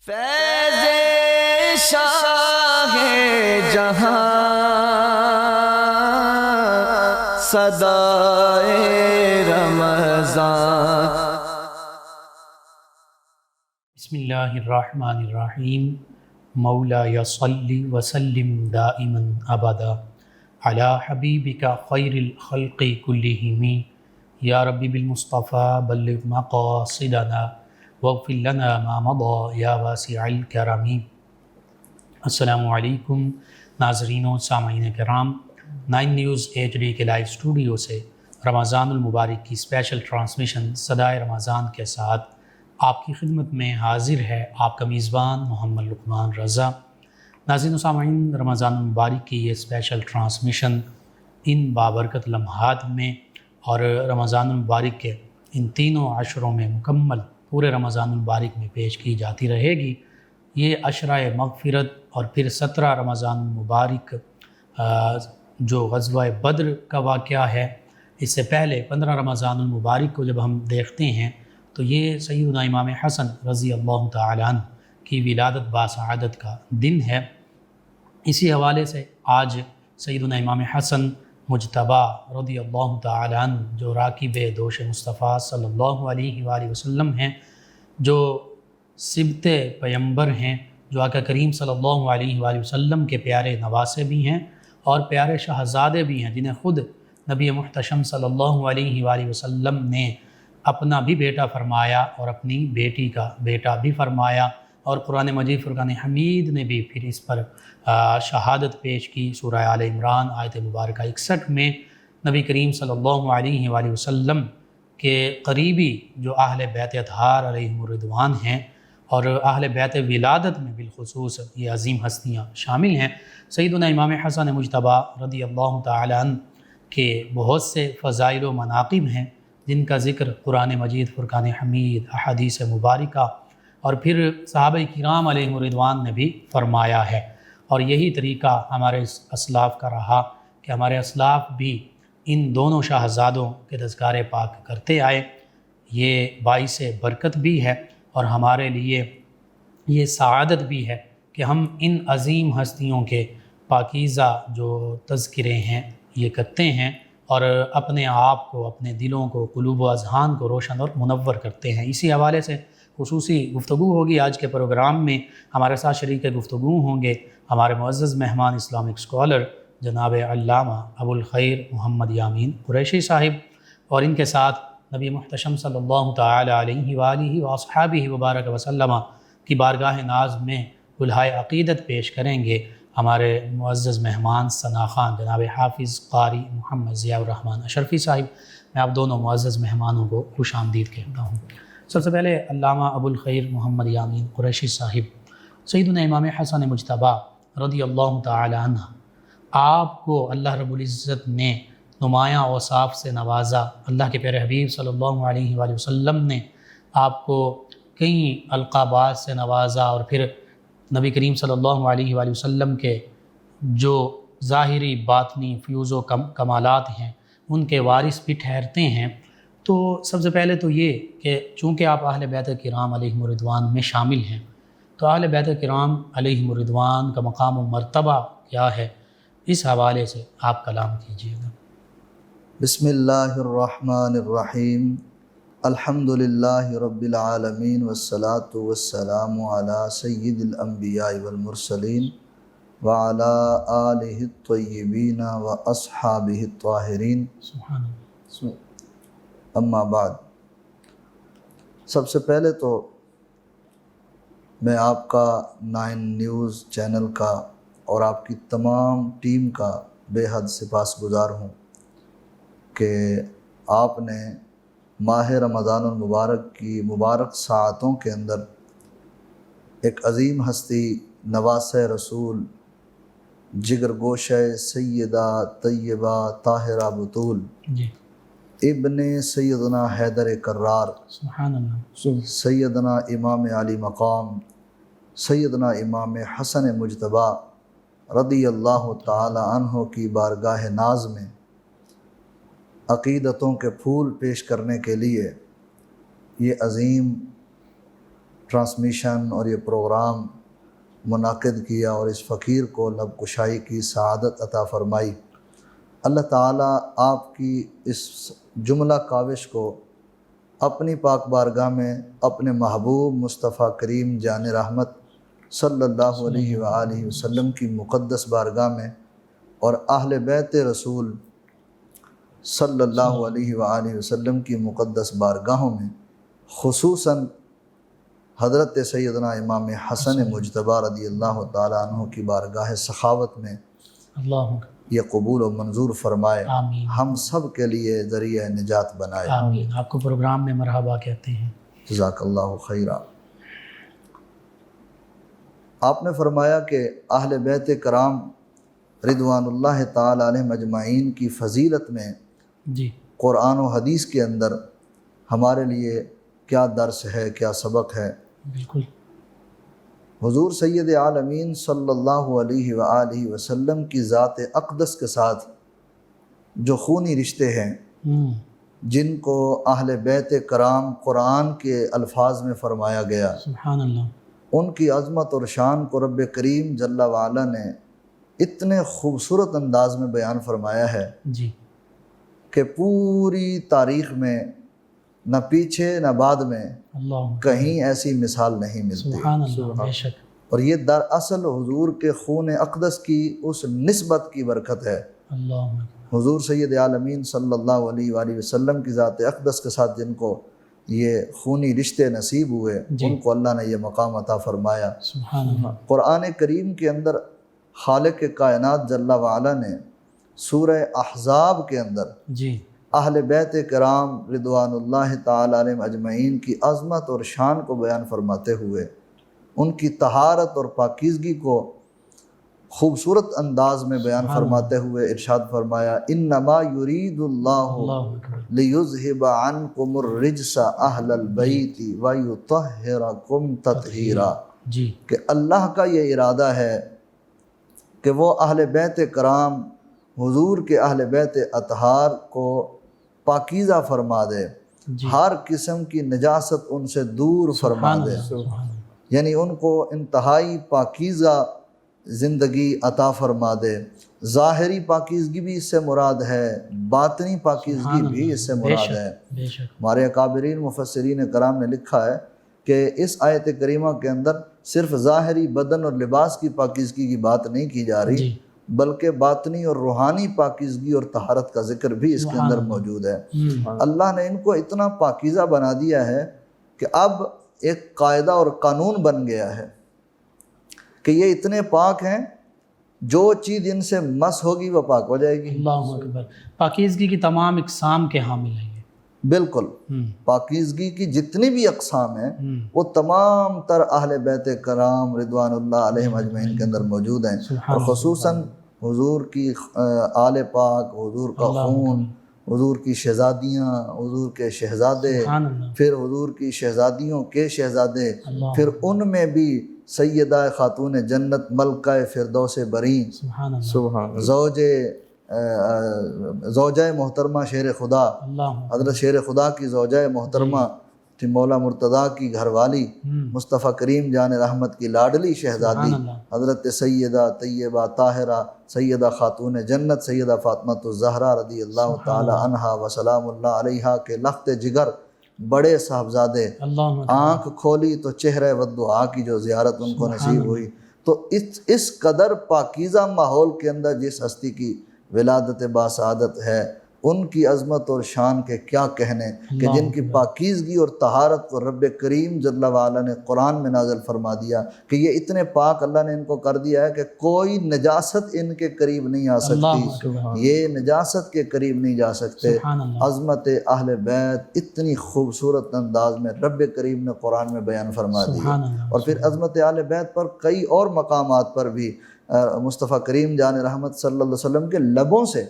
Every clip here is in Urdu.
فیض شاہ جہاں صدائے رمضان۔ بسم اللہ الرحمن الرحیم۔ مولا صلی وسلم دائما ابدا علی حبیبک خیر الخلق کلہم، یا ربی بالمصطفیٰ بلغ مقاصدنا واغفر لنا ما مضى یا واسع الکرم۔ السلام علیکم ناظرین و سامعین کرام، 9 نیوز HD کے لائیو اسٹوڈیو سے رمضان المبارک کی اسپیشل ٹرانسمیشن صدائے رمضان کے ساتھ آپ کی خدمت میں حاضر ہے آپ کا میزبان محمد لقمان رضا۔ ناظرین و سامعین، رمضان المبارک کی یہ اسپیشل ٹرانسمیشن ان بابرکت لمحات میں اور رمضان المبارک کے ان تینوں عشروں میں مکمل پورے رمضان المبارک میں پیش کی جاتی رہے گی۔ یہ عشرہ مغفرت اور پھر 17 رمضان المبارک جو غزوہ بدر کا واقعہ ہے، اس سے پہلے 15 رمضان المبارک کو جب ہم دیکھتے ہیں تو یہ سیدنا امام حسن رضی اللہ تعالیٰ عنہ کی ولادت باسعادت کا دن ہے۔ اسی حوالے سے آج سیدنا امام حسن مجتبیٰ رضی اللہ تعالیٰ عنہ جو راکب دوش مصطفیٰ صلی اللہ علیہ وآلہ وسلم ہیں، جو سبط پیمبر ہیں، جو آقا کریم صلی اللہ علیہ وآلہ وسلم کے پیارے نواسے بھی ہیں اور پیارے شہزادے بھی ہیں، جنہیں خود نبی محتشم صلی اللہ علیہ وآلہ وسلم نے اپنا بھی بیٹا فرمایا اور اپنی بیٹی کا بیٹا بھی فرمایا، اور قرآن مجید فرقان حمید نے بھی پھر اس پر شہادت پیش کی۔ سورہ آل عمران آیت مبارکہ 61 میں نبی کریم صلی اللہ علیہ وآلہ وسلم کے قریبی جو اہل بیت اطہار علیہم الرضوان ہیں اور اہل بیت ولادت میں بالخصوص یہ عظیم ہستیاں شامل ہیں۔ سیدنا امام حسن مجتبیٰ رضی اللہ تعالیٰ عنہ کے بہت سے فضائل و مناقب ہیں، جن کا ذکر قرآن مجید فرقان حمید، احادیث مبارکہ اور پھر صحابہ کرام علیہم الرضوان نے بھی فرمایا ہے، اور یہی طریقہ ہمارے اسلاف کا رہا کہ ہمارے اسلاف بھی ان دونوں شاہزادوں کے تذکار پاک کرتے آئے۔ یہ باعث برکت بھی ہے اور ہمارے لیے یہ سعادت بھی ہے کہ ہم ان عظیم ہستیوں کے پاکیزہ جو تذکرے ہیں یہ کرتے ہیں اور اپنے آپ کو، اپنے دلوں کو، قلوب و اذہان کو روشن اور منور کرتے ہیں۔ اسی حوالے سے خصوصی گفتگو ہوگی آج کے پروگرام میں۔ ہمارے ساتھ شریک گفتگو ہوں گے ہمارے معزز مہمان اسلامک اسکالر جناب علامہ ابو الخیر محمد یامین قریشی صاحب، اور ان کے ساتھ نبی محتشم صلی اللہ تعالیٰ علیہ وآلہ واصحابہ وبارک وسلم کی بارگاہ ناز میں کلہائے عقیدت پیش کریں گے ہمارے معزز مہمان ثنا خان جناب حافظ قاری محمد ضیاء الرحمن اشرفی صاحب۔ میں آپ دونوں معزز مہمانوں کو خوش آمدید کہتا ہوں۔ سب سے پہلے علامہ ابو الخیر محمد یامین قریشی صاحب، سیدنا امام حسن مجتبیٰ رضی اللہ تعالی عنہ، آپ کو اللہ رب العزت نے نمایاں اوصاف سے نوازا۔ اللہ کے پیارے حبیب صلی اللہ علیہ وآلہ وسلم نے آپ کو کئی القابات سے نوازا، اور پھر نبی کریم صلی اللہ علیہ وآلہ وسلم کے جو ظاہری باطنی فیوز و کمالات ہیں ان کے وارث بھی ٹھہرتے ہیں۔ تو سب سے پہلے تو یہ کہ چونکہ آپ اہل بیت کرام علیہم الرضوان میں شامل ہیں، تو اہل بیت کرام علیہم الرضوان کا مقام و مرتبہ کیا ہے، اس حوالے سے آپ کلام کیجیے گا۔ بسم اللہ الرحمن الرحیم، الحمد للہ رب العالمین والصلاة والسلام علی سید الانبیاء والمرسلین وعلی آلہ الطیبین واصحابہ الطاہرین، سبحان اللہ۔ اما بعد، سب سے پہلے تو میں آپ کا 9 نیوز چینل کا اور آپ کی تمام ٹیم کا بے حد سپاسگزار ہوں کہ آپ نے ماہ رمضان المبارک کی مبارک ساعتوں کے اندر ایک عظیم ہستی نواسہ رسول، جگر گوشہ سیدہ طیبہ طاہرہ بطول، جی، ابن سیدنا حیدر کرار، سبحان اللہ، سیدنا امام علی مقام، سیدنا امام حسن مجتبیٰ رضی اللہ تعالی عنہ کی بارگاہ ناز میں عقیدتوں کے پھول پیش کرنے کے لیے یہ عظیم ٹرانسمیشن اور یہ پروگرام منعقد کیا اور اس فقیر کو لب کشائی کی سعادت عطا فرمائی۔ اللہ تعالیٰ آپ کی اس جملہ کاوش کو اپنی پاک بارگاہ میں اپنے محبوب مصطفیٰ کریم جان رحمت صلی اللہ علیہ وآلہ وسلم کی مقدس بارگاہ میں اور اہل بیت رسول صلی اللہ علیہ وآلہ وسلم کی مقدس بارگاہوں میں، خصوصاً حضرت سیدنا امام حسن مجتبیٰ رضی اللہ تعالیٰ عنہ کی بارگاہ سخاوت میں اللہ یہ قبول و منظور فرمائے، آمین ہم سب کے لیے ذریعہ نجات بنائے۔ آمین۔ آپ کو پروگرام میں مرحبا کہتے ہیں۔ جزاک اللہ خیرہ۔ آپ نے فرمایا کہ اہل بیت کرام رضوان اللہ تعالی علیہم اجمعین کی فضیلت میں جی قرآن و حدیث کے اندر ہمارے لیے کیا درس ہے، کیا سبق ہے۔ بالکل۔ حضور سید عالمین صلی اللہ علیہ وآلہ وسلم کی ذات اقدس کے ساتھ جو خونی رشتے ہیں، جن کو اہل بیت کرام قرآن کے الفاظ میں فرمایا گیا، سبحان اللہ۔ ان کی عظمت اور شان کو رب کریم جل وعلا نے اتنے خوبصورت انداز میں بیان فرمایا ہے جی کہ پوری تاریخ میں نہ پیچھے نہ بعد میں اللہ کہیں ایسی مثال نہیں ملتی۔ سبحان اللہ، بے شک۔ اور یہ دراصل حضور کے خون اقدس کی اس نسبت کی برکت ہے۔ اللہ حضور سید عالمین صلی اللہ علیہ وآلہ وسلم کی ذات اقدس کے ساتھ جن کو یہ خونی رشتے نصیب ہوئے، ان کو اللہ نے یہ مقام عطا فرمایا۔ سبحان اللہ۔ قرآن کریم کے اندر خالق کائنات جل وعلا نے سورہ احزاب کے اندر جی اہل بیت کرام رضوان اللہ تعالی علیہم اجمعین کی عظمت اور شان کو بیان فرماتے ہوئے ان کی طہارت اور پاکیزگی کو خوبصورت انداز میں بیان فرماتے ہوئے ارشاد فرمایا، انما یرید اللہ اللہ اکبر۔ لیذہب عنکم الرجس اہل البیت ویطہرکم تطہیرا، جی کہ اللہ کا یہ ارادہ ہے کہ وہ اہل بیت کرام حضور کے اہل بیت اطہار کو پاکیزہ فرما دے، جی ہر قسم کی نجاست ان سے دور فرما سبحان دے، اللہ، سبحان اللہ۔ یعنی ان کو انتہائی پاکیزہ زندگی عطا فرما دے۔ ظاہری پاکیزگی بھی اس سے مراد ہے، باطنی پاکیزگی سبحان بھی اللہ، اس سے بے مراد شک، ہے۔ بے شک۔ ہمارے اکابرین مفسرین کرام نے لکھا ہے کہ اس آیت کریمہ کے اندر صرف ظاہری بدن اور لباس کی پاکیزگی کی بات نہیں کی جا رہی، جی بلکہ باطنی اور روحانی پاکیزگی اور طہارت کا ذکر بھی اس کے سبحان اندر اللہ۔ موجود ہے۔ اللہ نے ان کو اتنا پاکیزہ بنا دیا ہے کہ اب ایک قاعدہ اور قانون بن گیا ہے کہ یہ اتنے پاک ہیں، جو چیز ان سے مس ہوگی وہ پاک ہو جائے گی۔ اللہ اکبر۔ پاکیزگی کی تمام اقسام کے حامل ہیں یہ۔ بالکل، پاکیزگی کی جتنی بھی اقسام ہیں وہ تمام تر اہل بیت کرام رضوان اللہ علیہم اجمعین کے اندر موجود ہیں، اور خصوصاً حضور کی آل پاک، حضور کا خون، حضور کی شہزادیاں، حضور کے شہزادے، سبحان اللہ، پھر حضور کی شہزادیوں کے شہزادے، اللہ پھر ان میں بھی سیدہ خاتون جنت ملکہ فردوس برین، سبحان اللہ، زوجہ محترمہ شیر خدا، اللہ حضرت شیر خدا کی زوجہ محترمہ تھی مولا مرتضیٰ کی گھر والی، مصطفیٰ کریم جان رحمت کی لاڈلی شہزادی سبحان اللہ، حضرت سیدہ طیبہ طاہرہ سیدہ خاتون جنت سیدہ فاطمۃ الزہرا رضی اللہ تعالی عنہا وسلام اللہ علیہا کے لخت جگر بڑے صاحبزادے، اللہ آنکھ کھولی تو چہرہ والدعا کی جو زیارت ان کو نصیب ہوئی۔ تو اس قدر پاکیزہ ماحول کے اندر جس ہستی کی ولادت باسعادت ہے، ان کی عظمت اور شان کے کیا کہنے کہ جن کی پاکیزگی اور طہارت کو رب کریم جل وعلا نے قرآن میں نازل فرما دیا کہ یہ اتنے پاک اللہ نے ان کو کر دیا ہے کہ کوئی نجاست ان کے قریب نہیں آ سکتی، یہ نجاست کے قریب نہیں جا سکتے۔ سبحان اللہ، عظمت اہل بیت اتنی خوبصورت انداز میں رب کریم نے قرآن میں بیان فرما دی، سبحان اللہ، اور پھر عظمت اہل بیت پر کئی اور مقامات پر بھی مصطفیٰ کریم جان رحمت صلی اللہ علیہ وسلم کے لبوں سے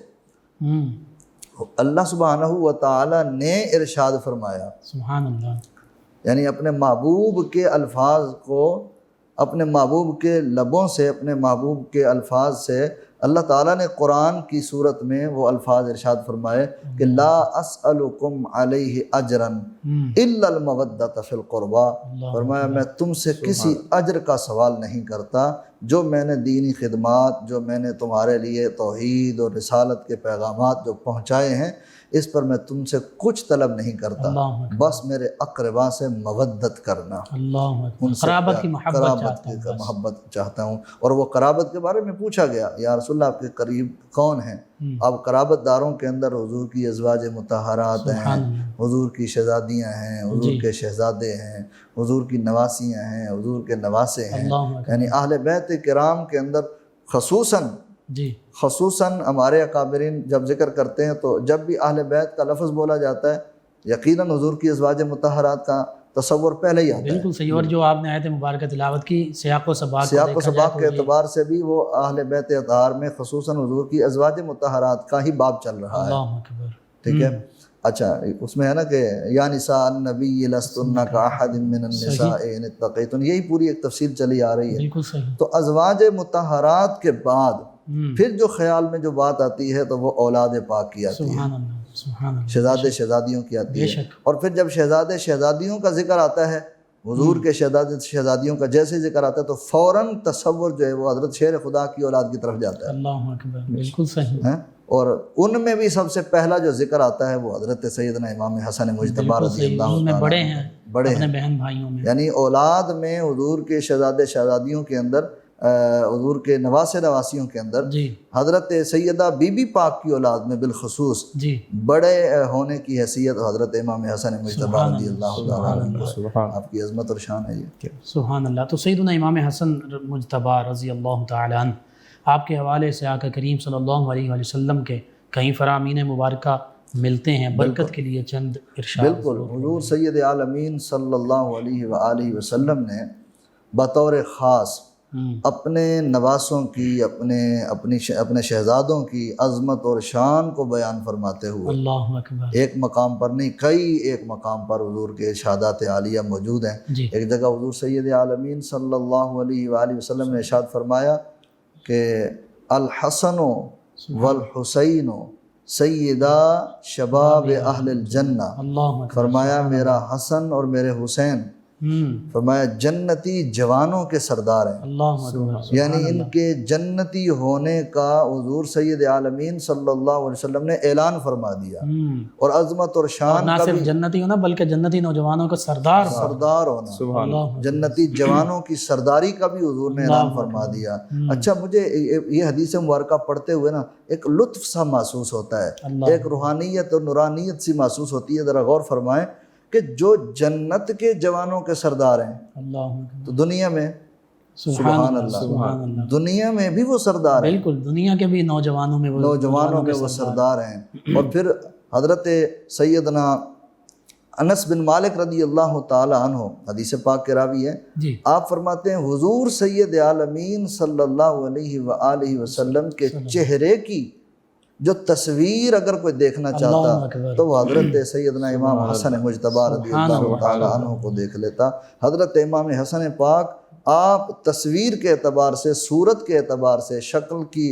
اللہ سبحانہ و تعالی نے ارشاد فرمایا، سبحان اللہ، یعنی اپنے محبوب کے الفاظ کو اپنے محبوب کے لبوں سے، اپنے محبوب کے الفاظ سے اللہ تعالیٰ نے قرآن کی صورت میں وہ الفاظ ارشاد فرمائے کہ لا اسألکم علیہ اجرا الا المودۃ فی القربى، فرمایا میں تم سے کسی اجر کا سوال نہیں کرتا، جو میں نے دینی خدمات، جو میں نے تمہارے لیے توحید اور رسالت کے پیغامات جو پہنچائے ہیں، اس پر میں تم سے کچھ طلب نہیں کرتا، بس میرے اقربا سے مودت کرنا، ان سے قرابت کی محبت چاہتا ہوں۔ اور وہ قرابت کے بارے میں پوچھا گیا، یا رسول اللہ آپ کے قریب کون ہیں؟ اب قرابت داروں کے اندر حضور کی ازواج مطہرات ہیں، حضور کی شہزادیاں ہیں، حضور کے شہزادے ہیں، حضور کی نواسیاں ہیں، حضور کے نواسے ہیں، یعنی اہل بیت کرام کے اندر خصوصاً ہمارے اکابرین جب ذکر کرتے ہیں تو جب بھی اہل بیت کا لفظ بولا جاتا ہے یقیناً حضور کی ازواج مطہرات کا تصور پہلے ہی آتا ہے۔ بالکل صحیح، اور جو آپ نے آیت مبارکہ تلاوت کی سیاق و سباق کے اعتبار سے بھی وہ اہل بیت اطہار میں خصوصاً حضور کی ازواج مطہرات کا ہی باب چل رہا ہے، ٹھیک ہے۔ اچھا اس میں ہے نا کہ یا نساء النبی لستن کاحد من النساء ان اتقیتن، یہی پوری ایک تفصیل چلی آ رہی ہے۔ بالکل صحیح۔ تو ازواج مطہرات کے بعد پھر جو خیال میں جو بات آتی ہے تو وہ اولاد پاک کی آتی ہے، شہزادے شہزادیوں کی آتی ہے، اور پھر جب شہزادے شہزادیوں کا ذکر آتا ہے، حضور کے شہزادے شہزادیوں کا جیسے ذکر آتا ہے تو فوراً تصور جو ہے وہ حضرت شیر خدا کی اولاد کی طرف جاتا ہے۔ اللہ اکبر، بالکل صحیح۔ اور ان میں بھی سب سے پہلا جو ذکر آتا ہے وہ حضرت سیدنا امام حسن مجتبی رضی اللہ عنہ، بڑے ہیں اپنے بہن بھائیوں میں، یعنی اولاد میں حضور کے شہزادے شہزادیوں کے اندر، حضور کے نواسے نواسیوں کے اندر حضرت سیدہ بی بی پاک کی اولاد میں بالخصوص بڑے ہونے کی حیثیت حضرت امام حسن مجتبی رضی اللہ تعالیٰ عنہ، آپ کی عظمت اور شان ہے یہ۔ سبحان اللہ۔ تو سیدنا امام حسن مجتبی رضی اللہ تعالیٰ عنہ، آپ کے حوالے سے آقا کریم صلی اللہ علیہ وآلہ وسلم کے کئی فرامین مبارکہ ملتے ہیں، برکت کے لیے چند ارشاد۔ بالکل، حضور سید عالمین صلی اللہ علیہ وآلہ وسلم نے بطور خاص اپنے نواسوں کی، اپنے شہزادوں کی عظمت اور شان کو بیان فرماتے ہوئے اللہ اکبر، ایک مقام پر نہیں ایک مقام پر حضور کے ارشادات عالیہ موجود ہیں۔ ایک جگہ حضور سید عالمین صلی اللہ علیہ وآلہ وسلم نے ارشاد فرمایا کہ الحسن والحسین سیدہ شباب اہل الجنہ، فرمایا میرا حسن اور میرے حسین فرمایا جنتی جوانوں کے سردار ہیں، یعنی ان کے جنتی ہونے کا حضور سید عالمین صلی اللہ علیہ وسلم نے اعلان فرما دیا، اور عظمت اور شان نہ صرف جنتی ہونا بلکہ جنتی نوجوانوں کا سردار ہونا، جنتی جوانوں کی سرداری کا بھی حضور نے اعلان فرما دیا۔ اچھا مجھے یہ حدیث مبارکہ پڑھتے ہوئے نا ایک لطف سا محسوس ہوتا ہے، ایک روحانیت اور نورانیت سی محسوس ہوتی ہے۔ ذرا غور فرمائیں کہ جو جنت کے جوانوں کے سردار ہیں تو دنیا میں سبحان اللہ دنیا میں بھی وہ سردار ہیں، بالکل دنیا کے بھی نوجوانوں میں وہ سردار ہیں۔ اور پھر حضرت سیدنا انس بن مالک رضی اللہ تعالی عنہ حدیث پاک کے راوی ہیں، آپ فرماتے ہیں حضور سید عالمین صلی اللہ علیہ وآلہ وسلم کے چہرے کی جو تصویر اگر کوئی دیکھنا چاہتا تو وہ حضرت سیدنا امام حسن مجتبی رضی اللہ تعالی عنہ کو دیکھ لیتا۔ حضرت امام حسن پاک آپ تصویر کے اعتبار سے، صورت کے اعتبار سے، شکل کی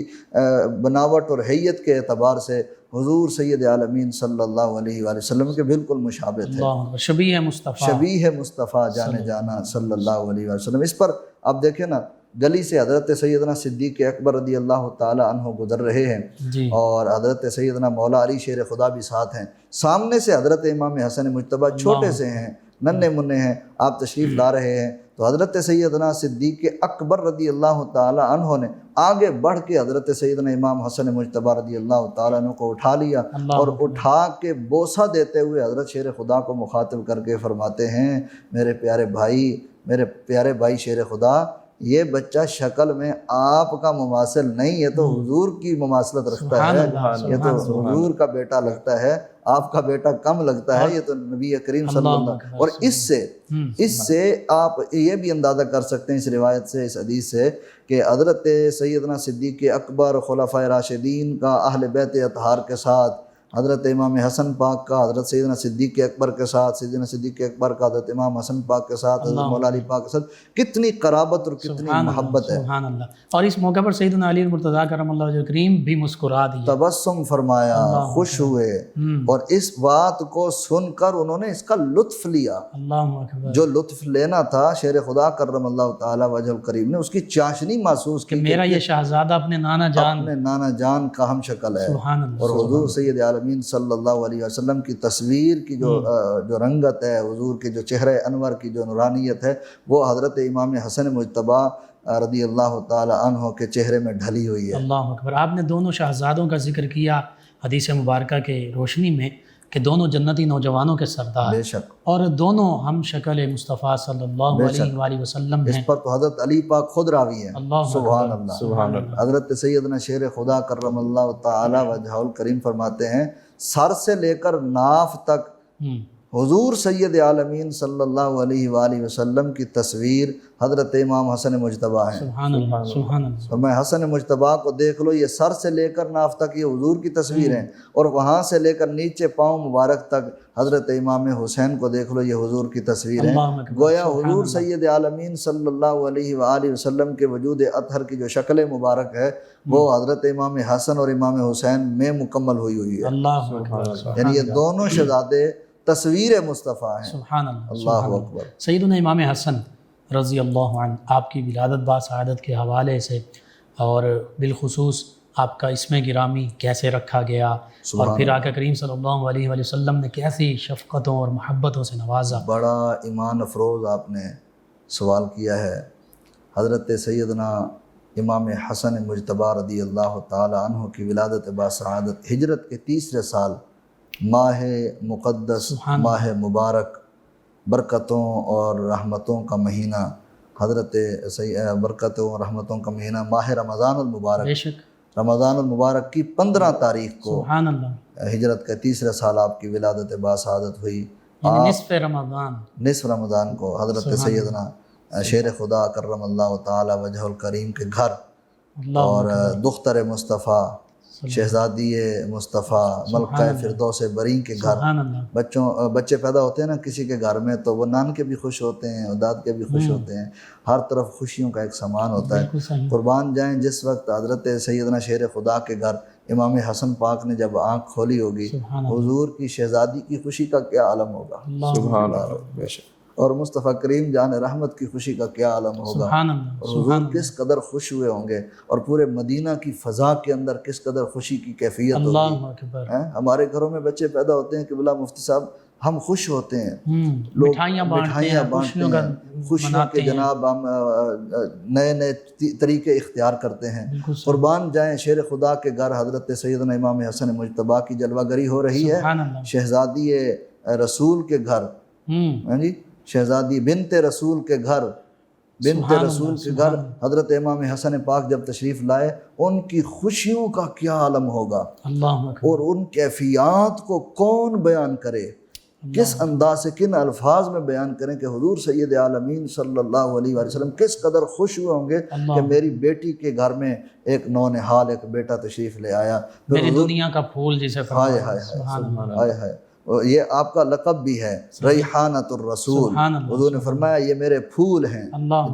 بناوٹ اور حیت کے اعتبار سے حضور سید عالمین صلی اللہ علیہ وآلہ وسلم کے بالکل مشابہ تھے، شبیہ مصطفیٰ جانے جانا صلی اللہ علیہ وآلہ وسلم۔ اس پر آپ دیکھیں نا گلی سے حضرت سیدنا صدیق اکبر رضی اللہ تعالی عنہ گزر رہے ہیں اور حضرت سیدنا مولا علی شیر خدا بھی ساتھ ہیں، سامنے سے حضرت امام حسن مجتبی چھوٹے سے ہیں، ننھے منھے ہیں، آپ تشریف لا رہے ہیں تو حضرت سیدنا صدیق اکبر رضی اللہ تعالی عنہ نے آگے بڑھ کے حضرت سیدنا امام حسن مجتبی رضی اللہ تعالی عنہ کو اٹھا لیا اور اٹھا کے بوسہ دیتے ہوئے حضرت شیر خدا کو مخاطب کر کے فرماتے ہیں میرے پیارے بھائی شیر خدا، یہ بچہ شکل میں آپ کا مماثل نہیں، یہ تو حضور کی مماثلت رکھتا ہے، یہ تو حضور کا بیٹا لگتا ہے، آپ کا بیٹا کم لگتا ہے، یہ تو نبی کریم صلی اللہ علیہ وسلم۔ اور اس سے آپ یہ بھی اندازہ کر سکتے ہیں اس روایت سے، اس حدیث سے، کہ حضرت سیدنا صدیق اکبر خلفائے راشدین کا اہل بیت اطہار کے ساتھ حضرت امام حسن پاک کا حضرت سیدنا صدیق اکبر کے ساتھ، سیدنا صدیق اکبر کا حضرت امام حسن پاک کے ساتھ، حضرت مولا علی پاک کے ساتھ کتنی قرابت اور کتنی محبت ہے۔ سبحان اللہ۔ اور اس موقع پر سیدنا علی المرتضیٰ کرم اللہ وجہ کریم بھی مسکرا دیے، تبسم فرمایا، خوش ہوئے، اور اس بات کو سن کر انہوں نے اس کا لطف لیا۔ اللہ اکبر۔ جو لطف لینا تھا شیر خدا کرم اللہ تعالی وجہ الکریم نے اس کی چاشنی محسوس کی، میرا یہ شہزادہ اپنے نانا جان، اپنے نانا جان کا ہم شکل ہے۔ سبحان اللہ۔ اور حضور سید عالمین صلی اللہ علیہ وسلم کی تصویر کی جو رنگت ہے، حضور کے جو چہرہ انور کی جو نورانیت ہے، وہ حضرت امام حسن مجتبیٰ رضی اللہ تعالی عنہ کے چہرے میں ڈھلی ہوئی ہے۔ اللہ اکبر۔ آپ نے دونوں شہزادوں کا ذکر کیا حدیث مبارکہ کے روشنی میں کہ دونوں جنتی نوجوانوں کے سردار، بے شک، اور دونوں ہم شکل مصطفیٰ صلی اللہ علیہ وآلہ وسلم اس ہیں۔ پر تو حضرت علی پاک خود راوی ہیں۔ اللہ سبحان اللہ، سبحان اللہ۔ حضرت سیدنا شیر خدا کرم اللہ تعالی وجہ الکریم فرماتے ہیں سر سے لے کر ناف تک حضور سید عالمین صلی اللہ علیہ وآلہ وسلم کی تصویر حضرت امام حسن مجتبیٰ ہیں۔ سبحان اللہ، سبحان اللہ۔ اور میں حسن مجتبیٰ کو دیکھ لو، یہ سر سے لے کر ناف تک یہ حضور کی تصویر ہیں، اور وہاں سے لے کر نیچے پاؤں مبارک تک حضرت امام حسین کو دیکھ لو، یہ حضور کی تصویر ہیں۔ اللہ اکبر۔ گویا حضور سید عالمین صلی اللہ علیہ وآلہ وسلم کے وجود اطہر کی جو شکل مبارک ہے وہ حضرت امام حسن اور امام حسین میں مکمل ہوئی ہے۔ اللہ اکبر۔ یعنی یہ دونوں شہزادے تصویر مصطفیٰ ہیں۔ سبحان اللہ، اللہ اکبر۔ سیدنا امام حسن رضی اللہ عنہ، آپ کی ولادت باسعادت کے حوالے سے اور بالخصوص آپ کا اسم گرامی کیسے رکھا گیا، اور پھر آقا کریم صلی اللہ علیہ وآلہ وسلم نے کیسی شفقتوں اور محبتوں سے نوازا۔ بڑا ایمان افروز آپ نے سوال کیا ہے۔ حضرت سیدنا امام حسن مجتبیٰ رضی اللہ تعالی عنہ کی ولادت باسعادت ہجرت کے تیسرے سال، ماہ مقدس، ماہ مبارک، برکتوں اور رحمتوں کا مہینہ، حضرت برکتوں اور رحمتوں کا مہینہ ماہ رمضان المبارک، بے شک، رمضان المبارک کی 15 تاریخ کو سبحان اللہ، ہجرت کے تیسرے سال آپ کی ولادت باسعادت ہوئی۔ یعنی نصف رمضان، نصف رمضان کو حضرت سیدنا شیر خدا کرم اللہ تعالی وجہ الکریم کے گھر، اور دختر مصطفیٰ، شہزادی مصطفیٰ، ملکہ فردوس برین کے گھر، سبحان اللہ، بچے پیدا ہوتے ہیں نا کسی کے گھر میں تو وہ نان کے بھی خوش ہوتے ہیں اور داد کے بھی خوش ہوتے ہیں، ہر طرف خوشیوں کا ایک سامان ہوتا ہے۔ بالکل صحیح۔ قربان جائیں جس وقت حضرت سیدنا شیر خدا کے گھر امام حسن پاک نے جب آنکھ کھولی ہوگی، سبحان حضور کی شہزادی کی خوشی کا کیا عالم ہوگا، اللہ، بے شک، اور مصطفیٰ کریم جان رحمت کی خوشی کا کیا عالم ہوگا، سبحان اللہ، اور حضور کس قدر خوش ہوئے ہوں گے، اور پورے مدینہ کی فضا کے اندر کس قدر خوشی کی کیفیت ہوگی۔ اللہ اکبر۔ ہمارے گھروں میں بچے پیدا ہوتے ہیں کہ بلا مفتی صاحب ہم خوش ہوتے ہیں، لوگ مٹھائیاں بانٹتے ہیں، خوشیوں کا خوشیوں کے جناب ہم نئے نئے طریقے اختیار کرتے ہیں۔ بالکل قربان جائیں شیر خدا کے گھر حضرت سیدنا امام حسن مجتبیٰ کی جلوہ گری ہو رہی ہے، سبحان اللہ، شہزادی رسول کے گھر، جی شہزادی بنت رسول کے گھر، بنت رسول کے گھر حضرت امام حسن پاک جب تشریف لائے، ان کی خوشیوں کا کیا عالم ہوگا، اللہ اکبر، اور ان کیفیات کو کون بیان کرے، کس انداز سے کن الفاظ میں بیان کریں کہ حضور سید عالمین صلی اللہ علیہ وآلہ وسلم کس قدر خوش ہوئے ہوں گے کہ میری بیٹی کے گھر میں ایک نونہال ایک بیٹا تشریف لے آیا۔ میری دنیا کا پھول جسے ہائے ہائے ہائے ہائے، یہ آپ کا لقب بھی ہے ریحانۃ الرسول، حضور نے فرمایا یہ میرے پھول ہیں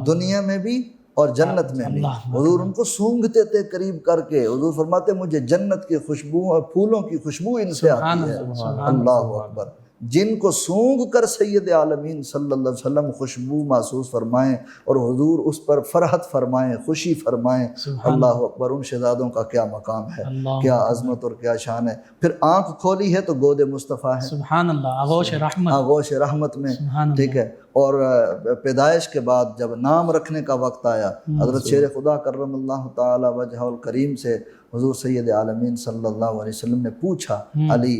دنیا میں بھی اور جنت میں بھی۔ حضور ان کو سونگھتے تھے قریب کر کے، حضور فرماتے مجھے جنت کی خوشبو اور پھولوں کی خوشبو ان سے آتی ہے۔ اللہ اکبر، جن کو سونگھ کر سید عالمین صلی اللہ علیہ وسلم خوشبو محسوس فرمائیں اور حضور اس پر فرحت فرمائیں، خوشی فرمائیں، اللہ اکبر، ان شہزادوں کا کیا مقام ہے، کیا عظمت اور کیا شان ہے۔ پھر آنکھ کھولی ہے تو گود مصطفیٰ ہے، سبحان اللہ، آغوش رحمت، آغوش رحمت میں، ٹھیک ہے۔ اور پیدائش کے بعد جب نام رکھنے کا وقت آیا، حضرت شیر خدا کرم اللہ تعالی وجہ الکریم سے حضور سید عالمین صلی اللہ علیہ وسلم نے پوچھا، علی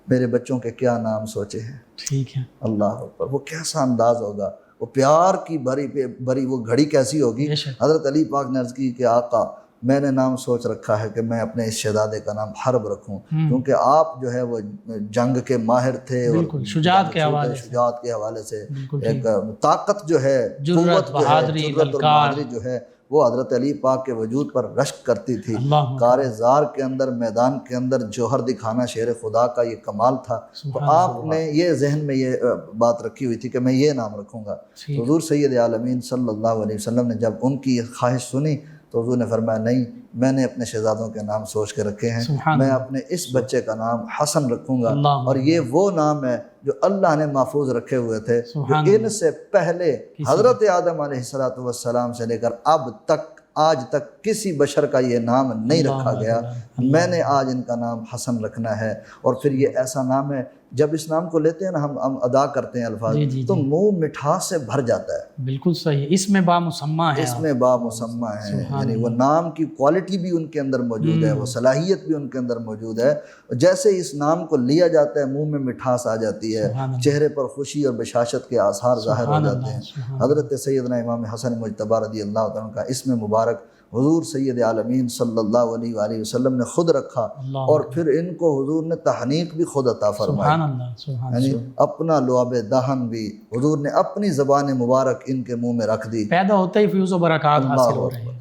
میرے بچوں کے کیا نام سوچے ہیں؟ ٹھیک ہے، اللہ اکبر، وہ کیسا انداز ہوگا، وہ پیار کی بری وہ گھڑی کیسی ہوگی۔ حضرت علی پاک نے عرض کی کہ آقا میں نے نام سوچ رکھا ہے کہ میں اپنے اس شہزادے کا نام حرب رکھوں، کیونکہ آپ جو ہے وہ جنگ کے ماہر تھے، اور شجاعت کے حوالے سے ایک طاقت جو ہے، قوت جو ہے، جرأت اور بہادری جو ہے وہ حضرت علی پاک کے وجود پر رشک کرتی تھی۔ کار زار کے اندر، میدان کے اندر جوہر دکھانا شیر خدا کا یہ کمال تھا۔ تو آپ نے یہ ذہن میں یہ بات رکھی ہوئی تھی کہ میں یہ نام رکھوں گا۔ تو حضور سید عالمین صلی اللہ علیہ وسلم نے جب ان کی خواہش سنی تو حضور نے فرمایا نہیں، میں نے اپنے شہزادوں کے نام سوچ کے رکھے ہیں، میں اپنے اس بچے کا نام حسن رکھوں گا، اور یہ وہ نام ہے جو اللہ نے محفوظ رکھے ہوئے تھے، جو ان سے پہلے حضرت آدم علیہ السلام سے لے کر اب تک، آج تک کسی بشر کا یہ نام نہیں رکھا گیا۔ میں نے آج ان کا نام حسن رکھنا ہے۔ اور پھر یہ ایسا نام ہے جب اس نام کو لیتے ہیں نا ہم ادا کرتے ہیں الفاظ، تو منہ مٹھاس سے بھر جاتا ہے۔ بالکل صحیح، اس میں با مسمہ ہے، اس میں با مسمہ ہے، یعنی وہ نام کی کوالٹی بھی ان کے اندر موجود ہے، وہ صلاحیت بھی ان کے اندر موجود ہے۔ جیسے اس نام کو لیا جاتا ہے منہ میں مٹھاس آ جاتی ہے، چہرے پر خوشی اور بشاشت کے آثار ظاہر ہو جاتے ہیں۔ حضرت سیدنا امام حسن مجتبی رضی اللہ تعالیٰ کا اسم مبارک حضور سید عالمین صلی اللہ علیہ وآلہ وسلم نے خود رکھا، اور پھر ان کو حضور نے تحنیک بھی خود عطا فرمائی، یعنی اپنا لعاب دہن بھی حضور نے اپنی زبان مبارک ان کے منہ میں رکھ دی۔ پیدا ہوتا ہی فیوز و برکات حاصل ہو رہے ہیں۔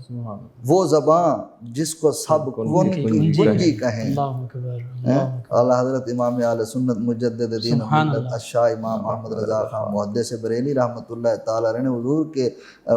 وہ زبان جس کو سب کن کی کنجی کہیں، اعلیٰ حضرت امام اہل سنت مجدد دین و ملت الشاہ امام احمد رضا خان محدث بریلی رحمۃ اللہ تعالیٰ علیہ نے حضور کے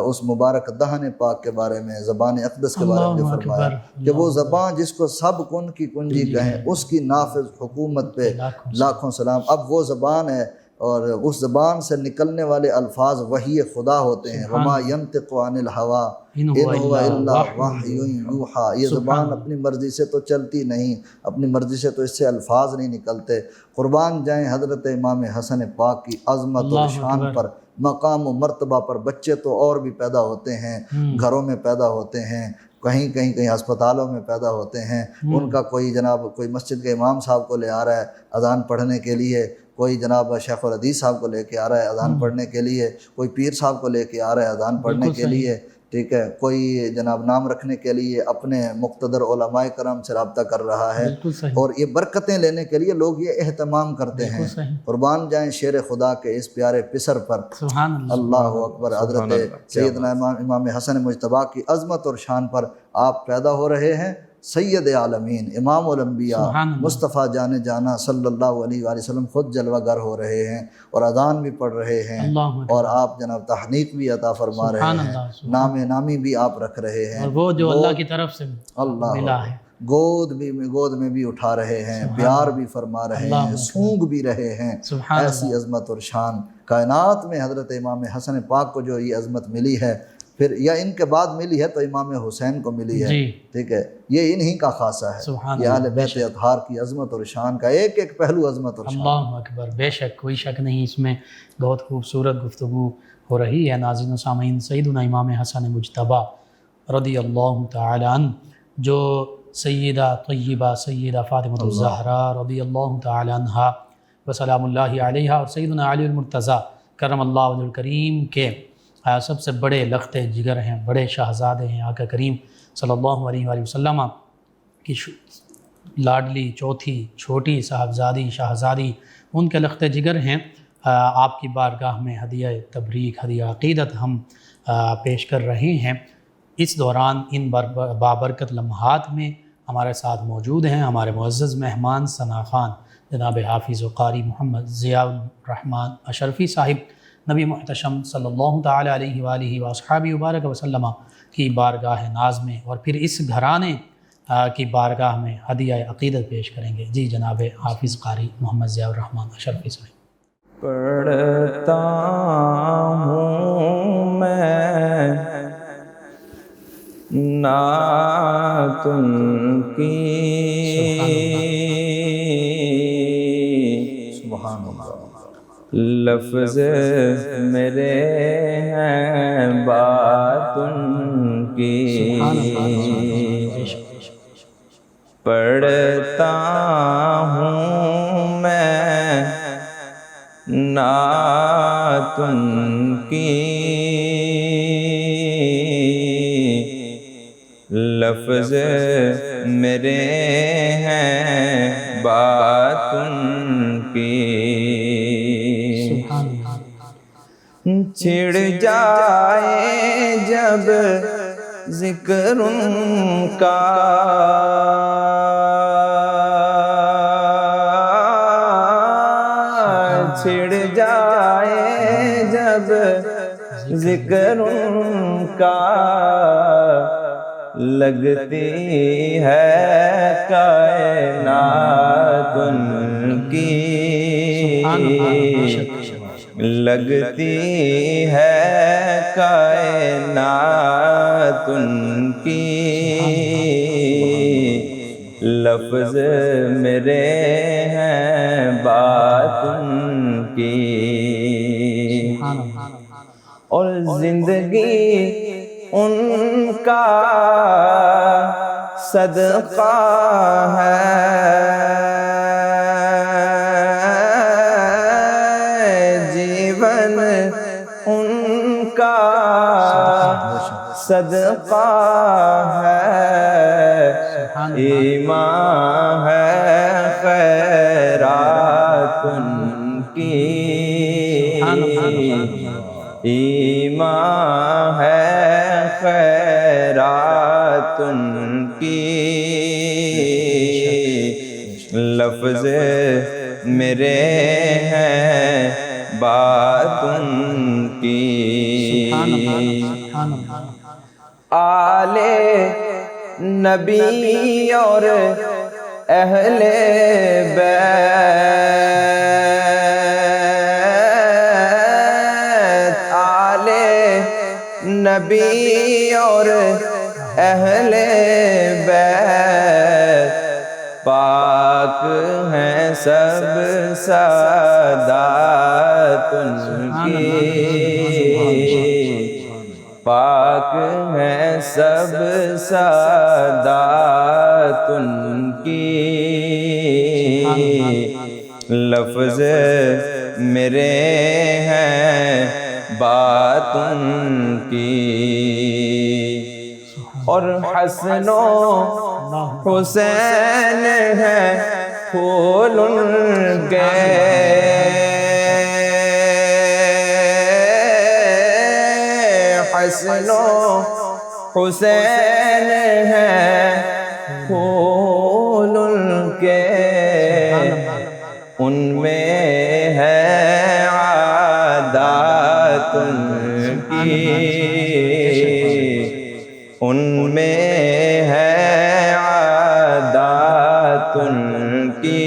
اس مبارک دہن پاک کے بارے میں، زبان اقدس کے بارے میں فرمایا کہ وہ زبان جس کو سب کن کی کنجی کہیں، اس کی نافذ حکومت پہ لاکھوں سلام۔ اب وہ زبان ہے، اور اس زبان سے نکلنے والے الفاظ وحی خدا ہوتے ہیں۔ وما ينطق عن الهوى ان هو الا وحی یوحی۔ یہ زبان اپنی مرضی سے تو چلتی نہیں، اپنی مرضی سے تو اس سے الفاظ نہیں نکلتے۔ قربان جائیں حضرت امام حسن پاک کی عظمت اور شان پر، مقام و مرتبہ پر۔ بچے تو اور بھی پیدا ہوتے ہیں، گھروں میں پیدا ہوتے ہیں، کہیں ہسپتالوں میں پیدا ہوتے ہیں۔ ان کا کوئی جناب کوئی مسجد کے امام صاحب کو لے آ رہا ہے اذان پڑھنے کے لیے، کوئی جناب شیخ الحدیث صاحب کو لے کے آ رہا ہے اذان پڑھنے کے لیے، کوئی پیر صاحب کو لے کے آ رہا ہے اذان پڑھنے کے لیے، ٹھیک ہے، کوئی جناب نام رکھنے کے لیے اپنے مقتدر علماء کرام سے رابطہ کر رہا ہے، اور یہ برکتیں لینے کے لیے لوگ یہ اہتمام کرتے ہیں۔ قربان جائیں شیر خدا کے اس پیارے پسر پر، اللہ اکبر، حضرت سیدنا امام حسن مجتبی کی عظمت اور شان پر آپ پیدا ہو رہے ہیں۔ سید عالمین، امام الانبیاء، مصطفیٰ جانے جانا صلی اللہ علیہ وآلہ وسلم خود جلوہ گر ہو رہے ہیں، اور اذان بھی پڑھ رہے ہیں، اور آپ جناب تحنیک بھی عطا فرما رہے ہیں، نام نامی بھی آپ رکھ رہے ہیں، اور وہ جو اللہ کی طرف سے ملا ہے، گود میں بھی اٹھا رہے ہیں، پیار بھی فرما رہے ہیں، سونگ بھی رہے ہیں۔ ایسی عظمت اور شان کائنات میں حضرت امام حسن پاک کو جو یہ عظمت ملی ہے، پھر یا ان کے بعد ملی ہے تو امام حسین کو ملی ہے، ٹھیک ہے، یہ انہی کا خاصہ ہے، یہ اہل بیت اطہار کی عظمت اور شان کا ایک ایک پہلو عظمت اور شان۔ اللہ اکبر، بے شک کوئی شک نہیں، اس میں بہت خوبصورت گفتگو ہو رہی ہے۔ ناظرین و سامعین، سیدنا امام حسن مجتبی رضی اللہ تعالی عنہ، جو سیدہ طیبہ سیدہ فاطمہ الزہرا رضی اللہ تعالی عنہا وسلام اللہ علیہا، اور سیدنا علی المرتضیٰ کرم اللہ وجہ الکریم کے سب سے بڑے لخت جگر ہیں، بڑے شہزادے ہیں، آقا کریم صلی اللہ علیہ وآلہ وسلم کی لاڈلی چوتھی چھوٹی صاحبزادی شہزادی، ان کے لخت جگر ہیں۔ آپ کی بارگاہ میں ہدیہ تبریک، ہدیہ عقیدت ہم پیش کر رہے ہیں۔ اس دوران ان بابرکت لمحات میں ہمارے ساتھ موجود ہیں ہمارے معزز مہمان ثنا خان جناب حافظ و قاری محمد ضیاء الرحمن اشرفی صاحب، نبی محتشم صلی اللہ تعالی علیہ وآلہ وصحبہ وبارک وسلم کی بارگاہ ناز میں، اور پھر اس گھرانے کی بارگاہ میں ہدیہ عقیدت پیش کریں گے۔ جی جناب حافظ قاری محمد ضیاء الرحمن اشرفی صاحب۔ پڑھتا ہوں میں نعت ان کی، سبحان اللہ، لفظ میرے ہیں بات ان کی، پڑھتا ہوں میں نعت ان کی، لفظ لفظ میرے ہیں بات ان کی، سبحان اللہ، چھڑ جائے جب ذکر ان کا، چھڑ جائے جب ذکر ان کا، لگتی ہے کائنات ان کی، لگتی ہے کائنات ان کی، لفظ میرے ہیں بات ان کی، اور زندگی ان کا صدقہ ہے، جیون ان کا صدقہ ہے، ایمان ہے خیرات ان کی، ایمان ہے خیرات ان کی، لفظ میرے ہیں بات ان کی، آل نبی اور اہل بیت، آل نبی اور اہل بیت، پاک ہیں سب سادات ان کی، پاک ہیں سب سادات ان کی، لفظ میرے ہیں بات ان کی، اور حسن و حسین ہیں پھول ان کے، حسن و حسین ہیں پھول ان کے، ان میں ہے عادات ان کی، ان میں ہے عادات ان کی،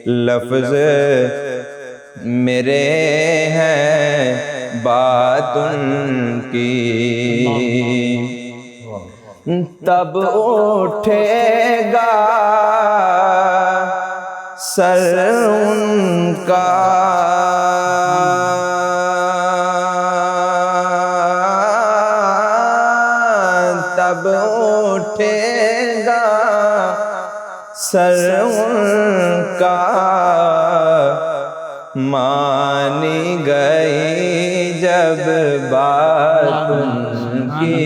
لفظ میرے ہیں بات ان کی، تب اٹھے گا سر ان کا، تب اٹھے گا سر ان کا، مانی گئی جب بات ان کی،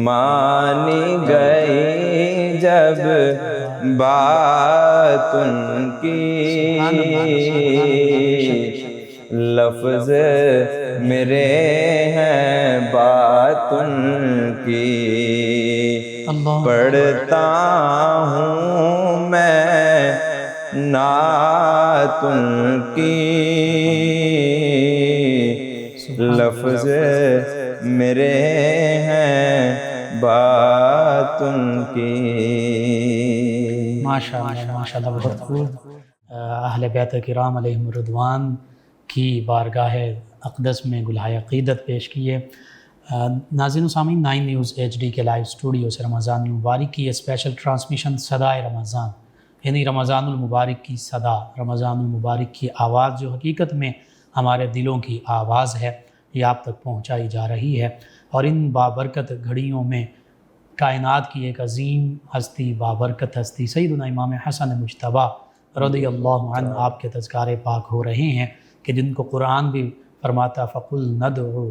مانی گئی جب بات ان کی، لفظ میرے ہیں بات ان کی، پڑھتا ہوں میں نعت ان کی، لفظ میرے ہیں بات ان کی۔ ماشاءاللہ ماشاءاللہ، بہت خوب۔ اہل بیت کرام علیہم الرضوان کی بارگاہ اقدس میں گلہائے عقیدت پیش کیے۔ ناظرین و سامعین، 9 نیوز HD کے لائیو اسٹوڈیو سے رمضان المبارک کی یہ اسپیشل ٹرانسمیشن صدائے رمضان، یعنی رمضان المبارک کی صدا، رمضان المبارک کی آواز جو حقیقت میں ہمارے دلوں کی آواز ہے، یہ آپ تک پہنچائی جا رہی ہے۔ اور ان بابرکت گھڑیوں میں کائنات کی ایک عظیم ہستی، بابرکت ہستی سیدنا امام حسن مجتبیٰ رضی اللہ عنہ آپ کے تذکارے پاک ہو رہے ہیں، کہ جن کو قرآن بھی فرماتا فَقُلْ نَدْعُ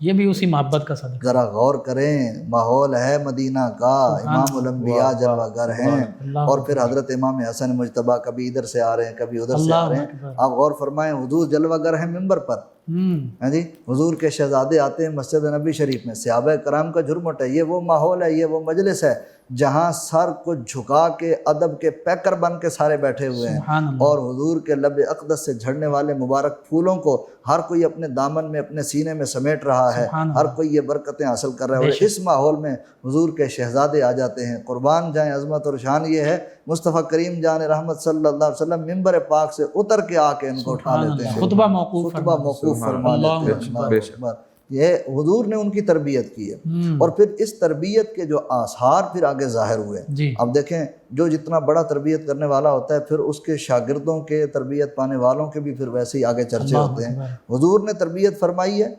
یہ بھی اسی محبت کا صدقہ. ذرا غور کریں، ماحول ہے مدینہ کا، امام الانبیاء جلوہ گر ہیں، اور پھر حضرت امام حسن مجتبیٰ کبھی ادھر سے آ رہے ہیں کبھی ادھر سے آ رہے ہیں. آپ غور فرمائیں، حضور جلوہ گر ہیں ممبر پر، ہاں جی، حضور کے شہزادے آتے ہیں مسجد نبی شریف میں، صحابہ کرام کا جھرمٹ ہے. یہ وہ ماحول ہے، یہ وہ مجلس ہے جہاں سر کو جھکا کے ادب کے پیکر بن کے سارے بیٹھے ہوئے ہیں، اور حضور کے لب اقدس سے جھڑنے والے مبارک پھولوں کو ہر کوئی اپنے دامن میں اپنے سینے میں سمیٹ رہا ہے، ہر کوئی یہ برکتیں حاصل کر رہا ہے. اور اس ماحول میں حضور کے شہزادے آ جاتے ہیں. قربان جائیں، عظمت اور شان یہ ہے، مصطفیٰ کریم جان رحمت صلی اللہ علیہ وسلم ممبر پاک سے اتر کے آ کے ان کو اٹھا لیتے ہیں، خطبہ موقوف فرما لیتے ہیں. اللہ اکبر. یہ حضور نے ان کی تربیت کی ہے، اور پھر اس تربیت کے جو آثار پھر آگے ظاہر ہوئے. اب دیکھیں، جو جتنا بڑا تربیت کرنے والا ہوتا ہے، پھر اس کے شاگردوں کے، تربیت پانے والوں کے بھی پھر ویسے ہی آگے چرچے ہوتے ہیں. حضور نے تربیت فرمائی ہے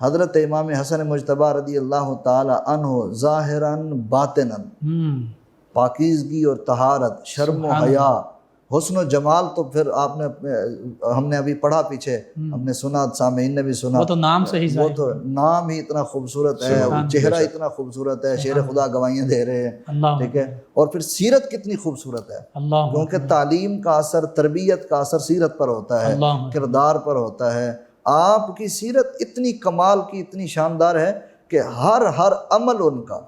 حضرت امام حسن مجتبیٰ رضی اللہ تعالی عنہ ظاہراً باطناً، پاکیزگی اور طہارت، شرم و حیا، حسن و جمال. تو پھر آپ نے، ہم نے ابھی پڑھا پیچھے، ہم نے سنا، سامعین نے بھی سنا، وہ تو نام سے ہی وہ تو نام ہی اتنا خوبصورت ہے، چہرہ اتنا خوبصورت ہے، شیر خدا گواہیاں دے رہے ہیں، ٹھیک ہے. اور پھر سیرت کتنی خوبصورت ہے، کیونکہ تعلیم کا اثر، تربیت کا اثر سیرت پر ہوتا ہے، کردار پر ہوتا ہے. آپ کی سیرت اتنی کمال کی، اتنی شاندار ہے کہ ہر عمل ان کا،